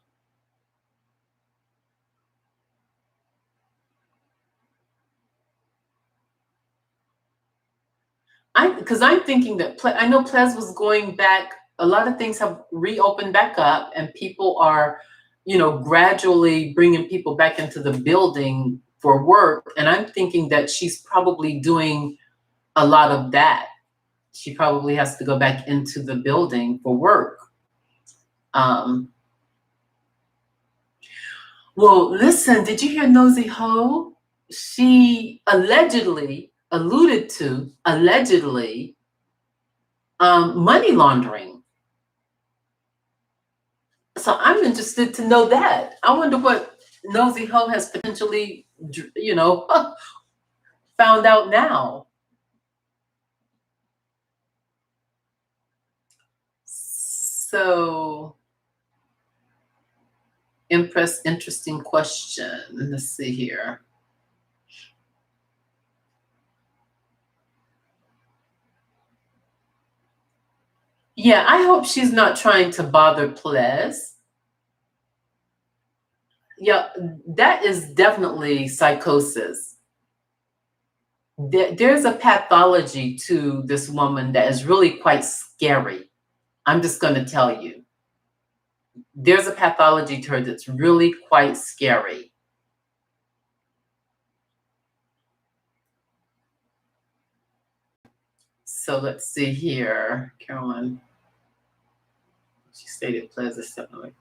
Because I'm thinking that I know Plez was going back. A lot of things have reopened back up, and people are, gradually bringing people back into the building for work. And I'm thinking that she's probably doing a lot of that. She probably has to go back into the building for work. Well, listen, did you hear Nosy Ho? She allegedly alluded to money laundering. So I'm interested to know that. I wonder what Nosy Ho has potentially, found out now. So, interesting question. Let's see here. Yeah, I hope she's not trying to bother Plez. Yeah, that is definitely psychosis. There's a pathology to this woman that is really quite scary. I'm just going to tell you. There's a pathology to her that's really quite scary. So let's see here, Carolyn. She stated Plez is something.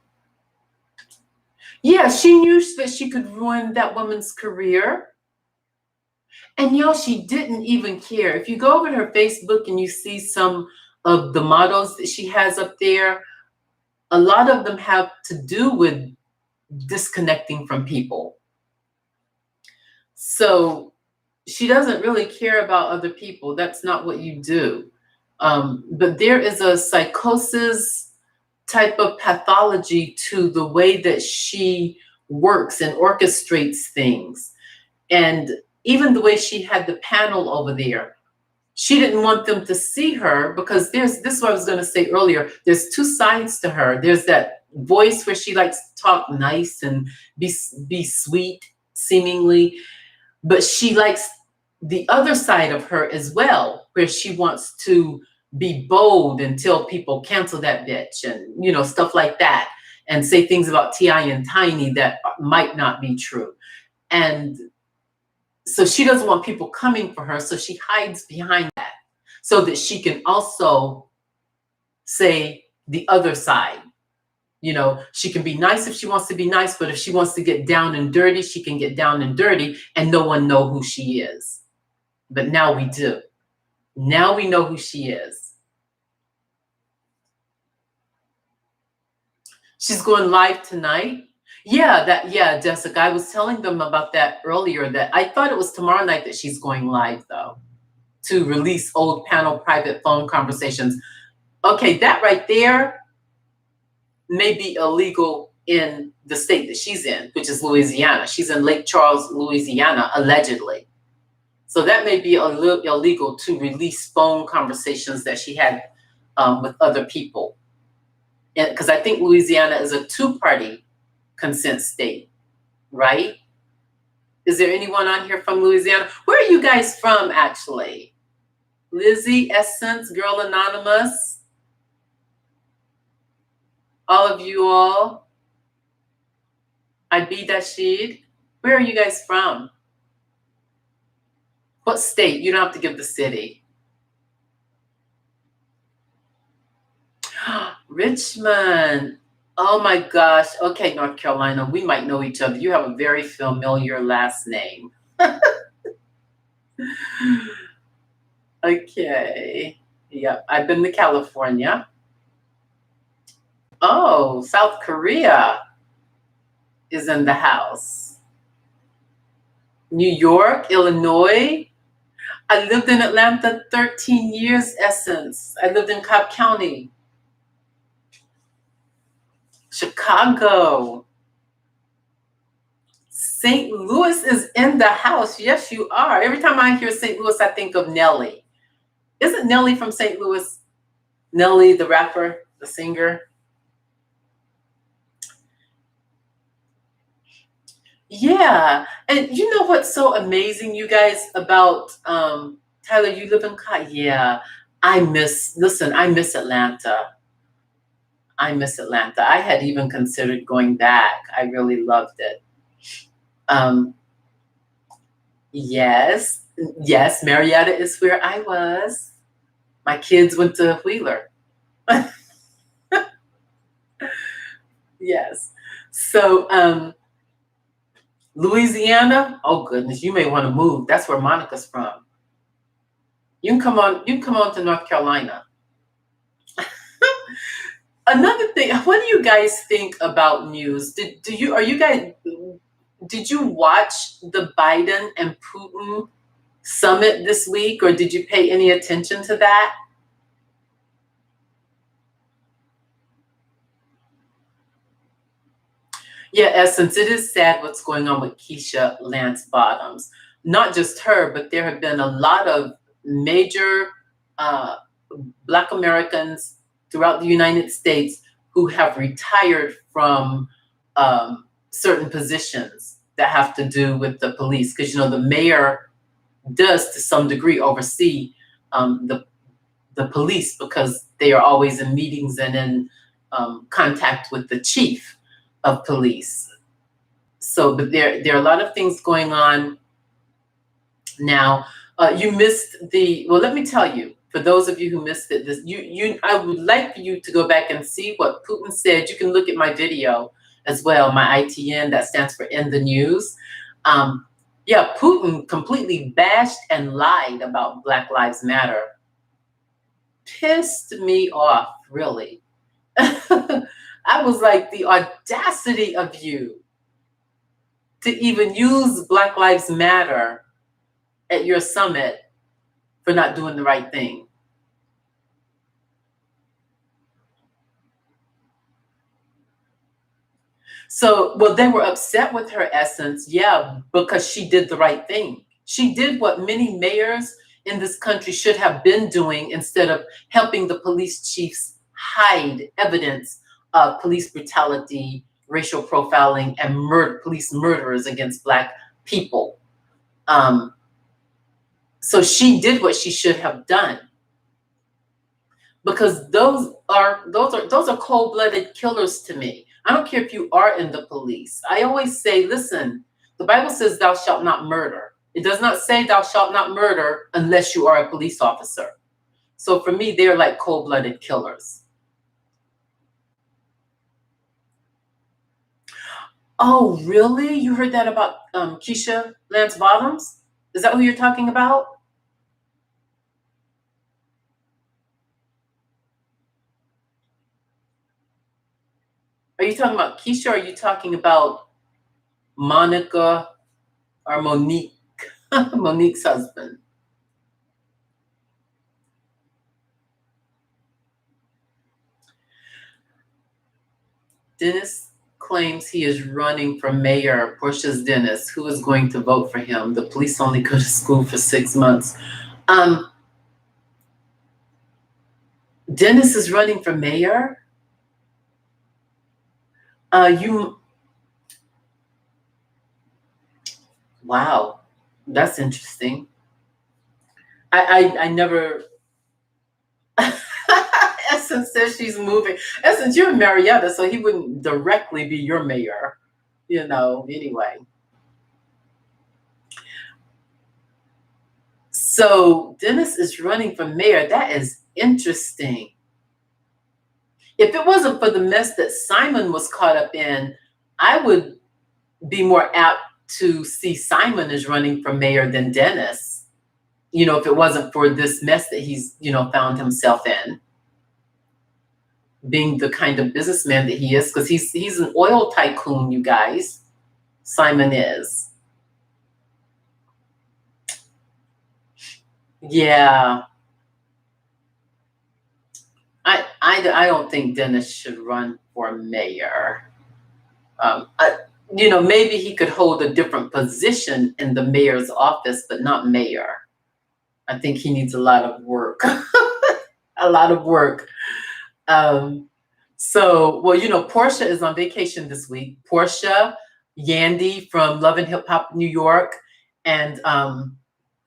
Yeah, she knew that she could ruin that woman's career. And y'all, she didn't even care. If you go over to her Facebook and you see some of the mottos that she has up there, a lot of them have to do with disconnecting from people. So she doesn't really care about other people. That's not what you do. But there is a psychosis type of pathology to the way that she works and orchestrates things. And even the way she had the panel over there, she didn't want them to see her because this is what I was going to say earlier. There's two sides to her. There's that voice where she likes to talk nice and be sweet, seemingly. But she likes the other side of her as well, where she wants to be bold and tell people cancel that bitch and, stuff like that, and say things about T.I. and Tiny that might not be true. And so she doesn't want people coming for her, so she hides behind that so that she can also say the other side. She can be nice if she wants to be nice, but if she wants to get down and dirty, she can get down and dirty and no one know who she is. But now we do. Now we know who she is. She's going live tonight. Yeah, Jessica, I was telling them about that earlier, that I thought it was tomorrow night that she's going live, though, to release old panel private phone conversations. Okay, that right there may be illegal in the state that she's in, which is Louisiana. She's in Lake Charles, Louisiana, allegedly. So that may be illegal to release phone conversations that she had with other people. Because I think Louisiana is a two-party consent state, right? Is there anyone on here from Louisiana? Where are you guys from, actually? Lizzie, Essence, Girl Anonymous, all of you all. I'd be Dashid. Where are you guys from? What state? You don't have to give the city. Richmond. Oh my gosh. Okay, North Carolina, we might know each other. You have a very familiar last name. Okay. Yep, I've been to California. Oh, South Korea is in the house. New York, Illinois. I lived in Atlanta 13 years, Essence. I lived in Cobb County. Chicago. St. Louis is in the house. Yes, you are. Every time I hear St. Louis, I think of Nelly. Isn't Nelly from St. Louis? Nelly, the rapper, the singer. Yeah. And you know what's so amazing, you guys, about Tyler, you live in Yeah. I miss Atlanta. I miss Atlanta. I had even considered going back. I really loved it. Um, yes, yes, Marietta is where I was. My kids went to Wheeler. Yes. So, Louisiana, oh goodness, you may want to move. That's where Monica's from. You can come on to North Carolina. Another thing, what do you guys think about news? Did you watch the Biden and Putin summit this week, or did you pay any attention to that? Yeah, Essence, it is sad what's going on with Keisha Lance Bottoms. Not just her, but there have been a lot of major uh, Black Americans throughout the United States who have retired from certain positions that have to do with the police. Because, you know, the mayor does to some degree oversee the police because they are always in meetings and in contact with the chief of police. So, but there are a lot of things going on now. You missed well, let me tell you, for those of you who missed it, I would like for you to go back and see what Putin said. You can look at my video as well, my ITN, that stands for In the News. Yeah, Putin completely bashed and lied about Black Lives Matter. Pissed me off, really. I was like, the audacity of you to even use Black Lives Matter at your summit for not doing the right thing. So, well, they were upset with her, Essence, yeah, because she did the right thing. She did what many mayors in this country should have been doing instead of helping the police chiefs hide evidence of police brutality, racial profiling, and police murderers against Black people. So she did what she should have done, because those are cold-blooded killers to me. I don't care if you are in the police. I always say, listen, the Bible says thou shalt not murder. It does not say thou shalt not murder unless you are a police officer. So for me, they're like cold-blooded killers. Oh, really? You heard that about Keisha Lance Bottoms? Is that who you're talking about? Are you talking about Keisha, or are you talking about Monica or Monique? Monique's husband. Dennis claims he is running for mayor. Portia's Dennis. Who is going to vote for him? The police only go to school for 6 months. Dennis is running for mayor? Wow, that's interesting. I never. Essence says she's moving. Essence, you're in Marietta, so he wouldn't directly be your mayor, anyway. So Dennis is running for mayor. That is interesting. If it wasn't for the mess that Simon was caught up in, I would be more apt to see Simon as running for mayor than Dennis. If it wasn't for this mess that he's, found himself in, being the kind of businessman that he is, because he's an oil tycoon, you guys. Simon is. Yeah. I don't think Dennis should run for mayor. Maybe he could hold a different position in the mayor's office, but not mayor. I think he needs a lot of work. A lot of work. Portia is on vacation this week. Portia, Yandy from Love and Hip Hop New York, and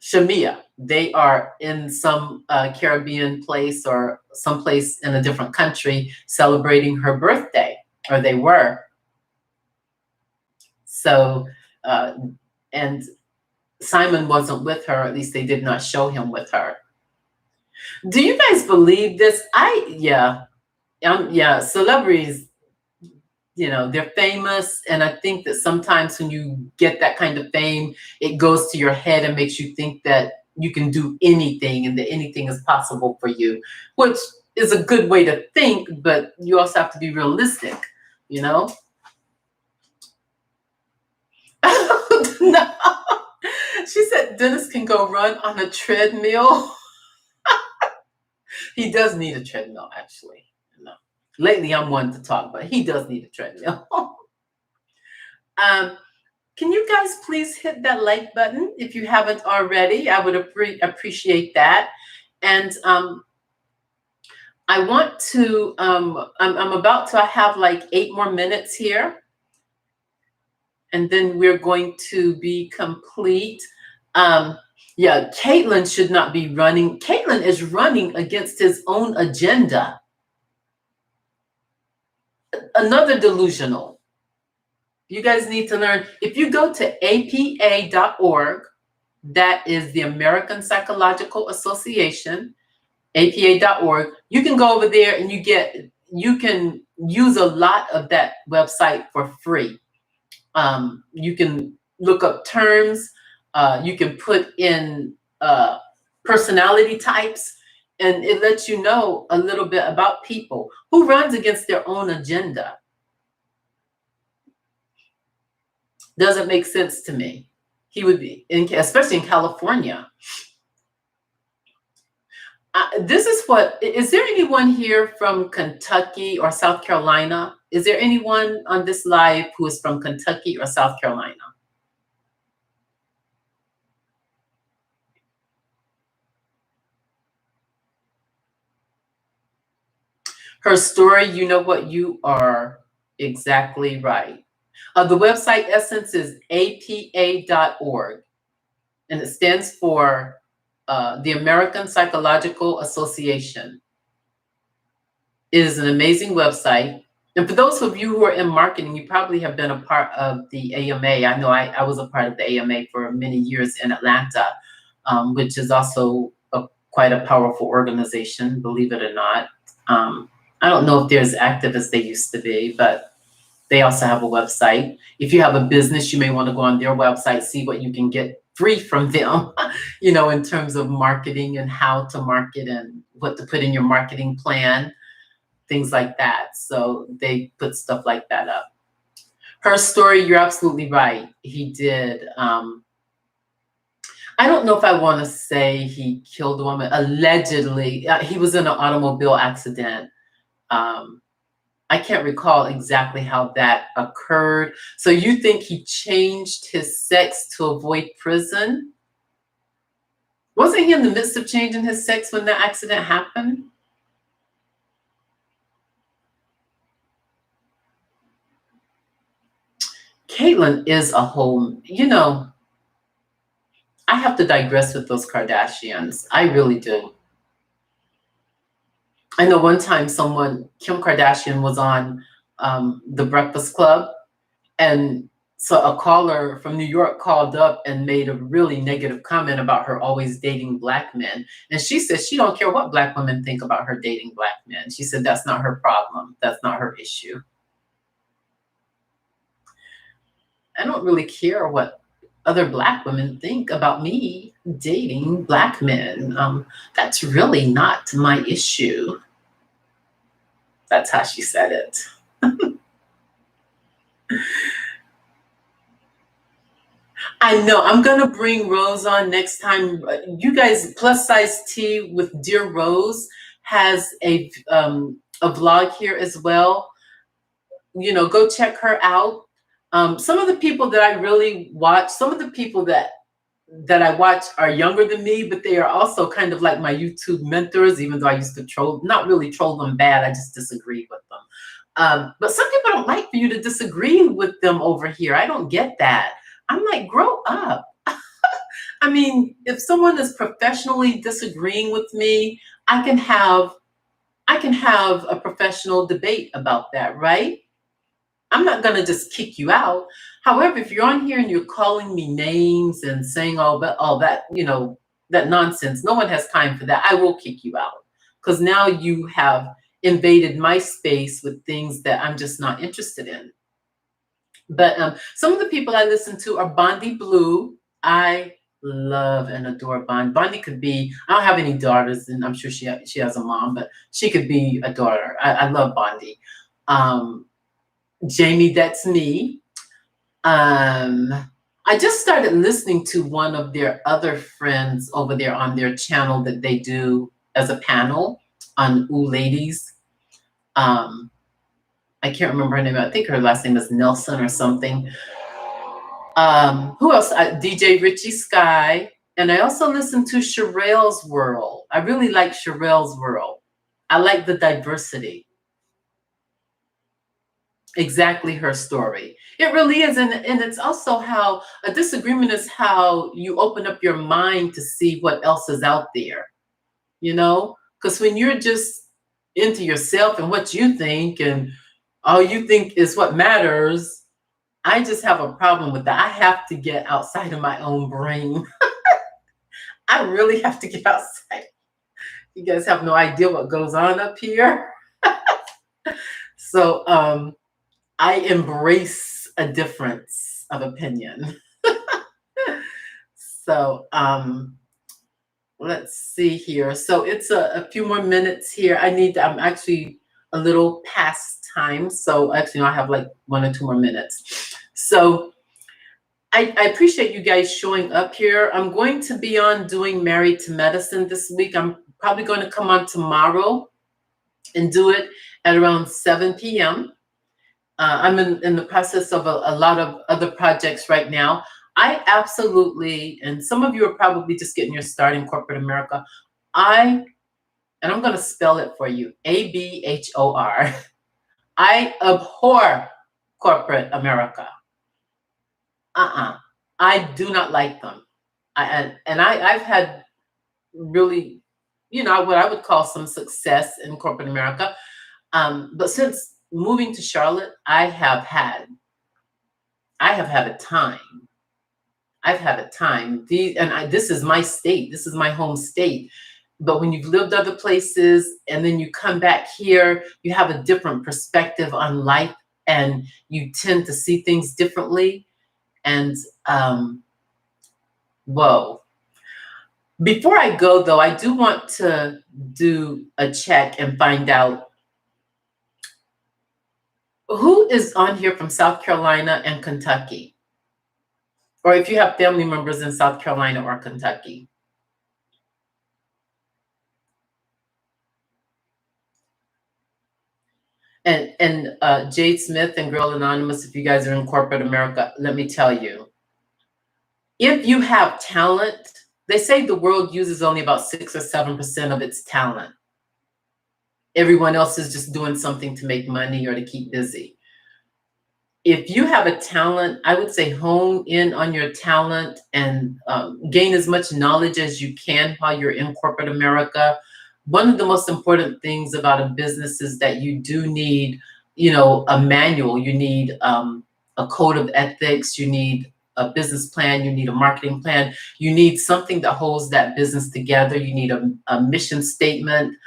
Shamia. They are in some Caribbean place or someplace in a different country celebrating her birthday, or they were. So, and Simon wasn't with her, at least they did not show him with her. Do you guys believe this? Celebrities, they're famous. And I think that sometimes when you get that kind of fame, it goes to your head and makes you think that you can do anything and that anything is possible for you, which is a good way to think, but you also have to be realistic, No. She said Dennis can go run on a treadmill. He does need a treadmill, actually. Lately, I'm one to talk, but he does need a treadmill. Can you guys please hit that like button if you haven't already? I would appreciate that. And I want to, I'm about to have like 8 more minutes here. And then we're going to be complete. Caitlin should not be running. Caitlin is running against his own agenda. Another delusional. You guys need to learn. If you go to apa.org, that is the American Psychological Association, apa.org, you can go over there and you can use a lot of that website for free. You can look up terms, you can put in personality types, and it lets you know a little bit about people who runs against their own agenda. Doesn't make sense to me. He would be, especially in California. Is there anyone here from Kentucky or South Carolina? Is there anyone on this live who is from Kentucky or South Carolina? Her story, you know what? You are exactly right. The website essence is apa.org, and it stands for the American Psychological Association. It is an amazing website. And for those of you who are in marketing, you probably have been a part of the AMA. I know I was a part of the AMA for many years in Atlanta, which is also quite a powerful organization, believe it or not. I don't know if they're as active as they used to be, but they also have a website. If you have a business, you may want to go on their website, see what you can get free from them, in terms of marketing and how to market and what to put in your marketing plan, things like that. So they put stuff like that up. Her story, you're absolutely right. He did. I don't know if I want to say he killed a woman. Allegedly, he was in an automobile accident. I can't recall exactly how that occurred. So you think he changed his sex to avoid prison? Wasn't he in the midst of changing his sex when the accident happened? Caitlin is a whole, I have to digress with those Kardashians. I really do. I know one time Kim Kardashian was on The Breakfast Club, and so a caller from New York called up and made a really negative comment about her always dating Black men. And she said she don't care what Black women think about her dating Black men. She said that's not her problem. That's not her issue. I don't really care what other Black women think about me dating Black men. That's really not my issue. That's how she said it. I know. I'm going to bring Rose on next time. You guys, Plus Size Tea with Dear Rose has a vlog here as well. go check her out. Some of the people that I really watch, some of the people that I watch are younger than me, but they are also kind of like my YouTube mentors, even though I used to not really troll them bad, I just disagreed with them. But some people don't like for you to disagree with them over here. I don't get that. I'm like, grow up. I mean, if someone is professionally disagreeing with me, I can have a professional debate about that, right? I'm not going to just kick you out. However, if you're on here and you're calling me names and saying all that, that nonsense, no one has time for that. I will kick you out, because now you have invaded my space with things that I'm just not interested in. But some of the people I listen to are Bondi Blue. I love and adore Bondi. Bondi could be, I don't have any daughters, and I'm sure she has a mom, but she could be a daughter. I love Bondi. Jamie, that's me. I just started listening to one of their other friends over there on their channel that they do as a panel on Ooh Ladies. I can't remember her name. I think her last name is Nelson or something. Who else? DJ Richie Sky. And I also listen to Sherelle's World. I really like Sherelle's World. I like the diversity. Exactly her story. It really is. And it's also how a disagreement is how you open up your mind to see what else is out there, because when you're just into yourself and what you think and all you think is what matters, I just have a problem with that. I have to get outside of my own brain. I really have to get outside. You guys have no idea what goes on up here. So, I embrace a difference of opinion. So let's see here. So it's a few more minutes here. I'm actually a little past time. So actually, I have like 1 or 2 more minutes. So I appreciate you guys showing up here. I'm going to be on doing Married to Medicine this week. I'm probably going to come on tomorrow and do it at around 7 p.m. I'm in the process of a lot of other projects right now. I absolutely, and some of you are probably just getting your start in corporate America. And I'm going to spell it for you, ABHOR. I abhor corporate America. I do not like them. I've had really, what I would call some success in corporate America. But since moving to Charlotte, I have had a time. I've had a time. This is my state. This is my home state. But when you've lived other places and then you come back here, you have a different perspective on life and you tend to see things differently. And whoa. Before I go, though, I do want to do a check and find out who is on here from South Carolina and Kentucky, or if you have family members in South Carolina or Kentucky. And Jade Smith and Girl Anonymous, if you guys are in corporate America, let me tell you, if you have talent, they say the world uses only about 6 or 7% of its talent. Everyone else is just doing something to make money or to keep busy. If you have a talent, I would say hone in on your talent and gain as much knowledge as you can while you're in corporate America. One of the most important things about a business is that you do need, a manual. You need a code of ethics. You need a business plan. You need a marketing plan. You need something that holds that business together. You need a mission statement.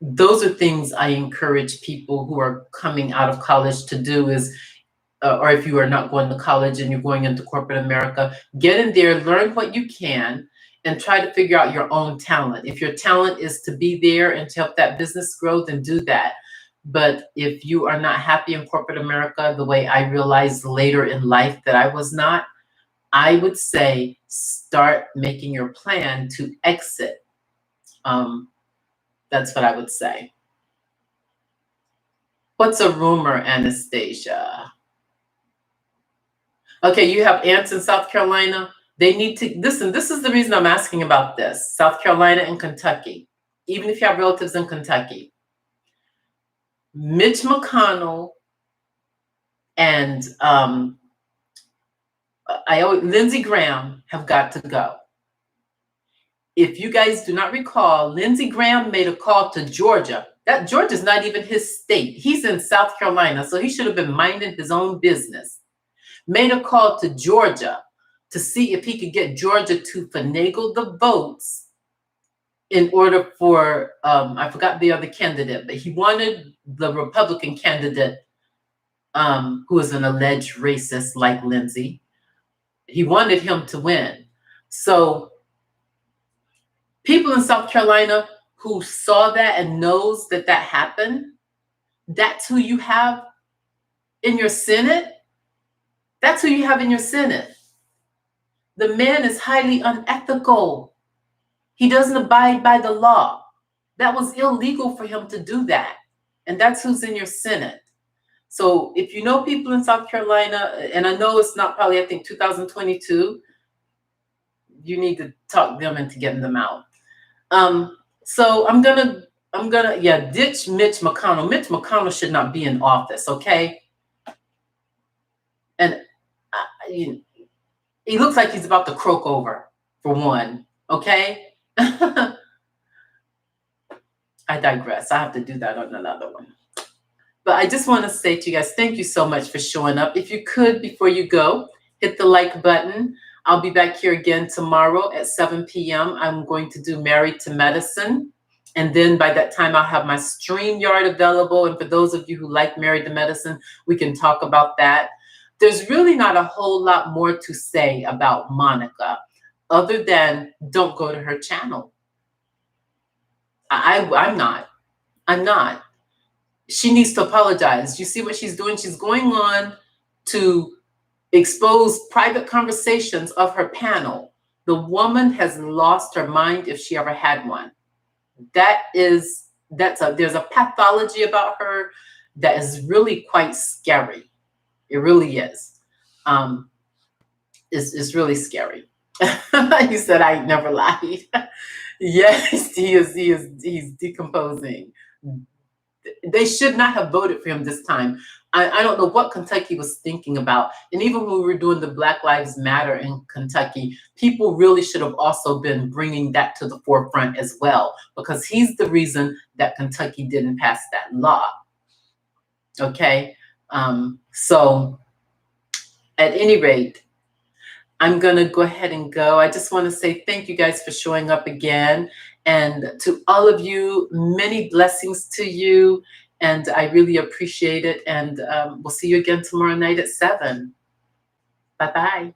Those are things I encourage people who are coming out of college to do is, or if you are not going to college and you're going into corporate America, get in there, learn what you can, and try to figure out your own talent. If your talent is to be there and to help that business grow, then do that. But if you are not happy in corporate America, the way I realized later in life that I was not, I would say start making your plan to exit. That's what I would say. What's a rumor, Anastasia? Okay, you have aunts in South Carolina. They need to listen. This is the reason I'm asking about this. South Carolina and Kentucky. Even if you have relatives in Kentucky. Mitch McConnell and Lindsey Graham have got to go. If you guys do not recall, Lindsey Graham made a call to Georgia. That Georgia's not even his state. He's in South Carolina, so he should have been minding his own business. Made a call to Georgia to see if he could get Georgia to finagle the votes in order for, I forgot the other candidate, but he wanted the Republican candidate, who is an alleged racist like Lindsey. He wanted him to win. So people in South Carolina who saw that and knows that that happened, that's who you have in your Senate. That's who you have in your Senate. The man is highly unethical. He doesn't abide by the law. That was illegal for him to do that. And that's who's in your Senate. So if you know people in South Carolina, and I know it's not probably, I think 2022, you need to talk them into getting them out. So I'm gonna, ditch Mitch McConnell. Mitch McConnell should not be in office, okay? And he looks like he's about to croak over, for one, okay? I digress. I have to do that on another one. But I just want to say to you guys, thank you so much for showing up. If you could, before you go, hit the like button. I'll be back here again tomorrow at 7 p.m. I'm going to do Married to Medicine. And then by that time, I'll have my StreamYard available. And for those of you who like Married to Medicine, we can talk about that. There's really not a whole lot more to say about Monica, other than don't go to her channel. I'm not. She needs to apologize. You see what she's doing? She's going on to expose private conversations of her panel. The woman has lost her mind if she ever had one. There's a pathology about her that is really quite scary. It really is. It's really scary. He said, I ain't never lied. Yes, he's decomposing. They should not have voted for him this time. I don't know what Kentucky was thinking about. And even when we were doing the Black Lives Matter in Kentucky, people really should have also been bringing that to the forefront as well, because he's the reason that Kentucky didn't pass that law. Okay. So at any rate, I'm going to go ahead and go. I just want to say thank you guys for showing up again. And to all of you, many blessings to you. And I really appreciate it. And we'll see you again tomorrow night at 7. Bye-bye.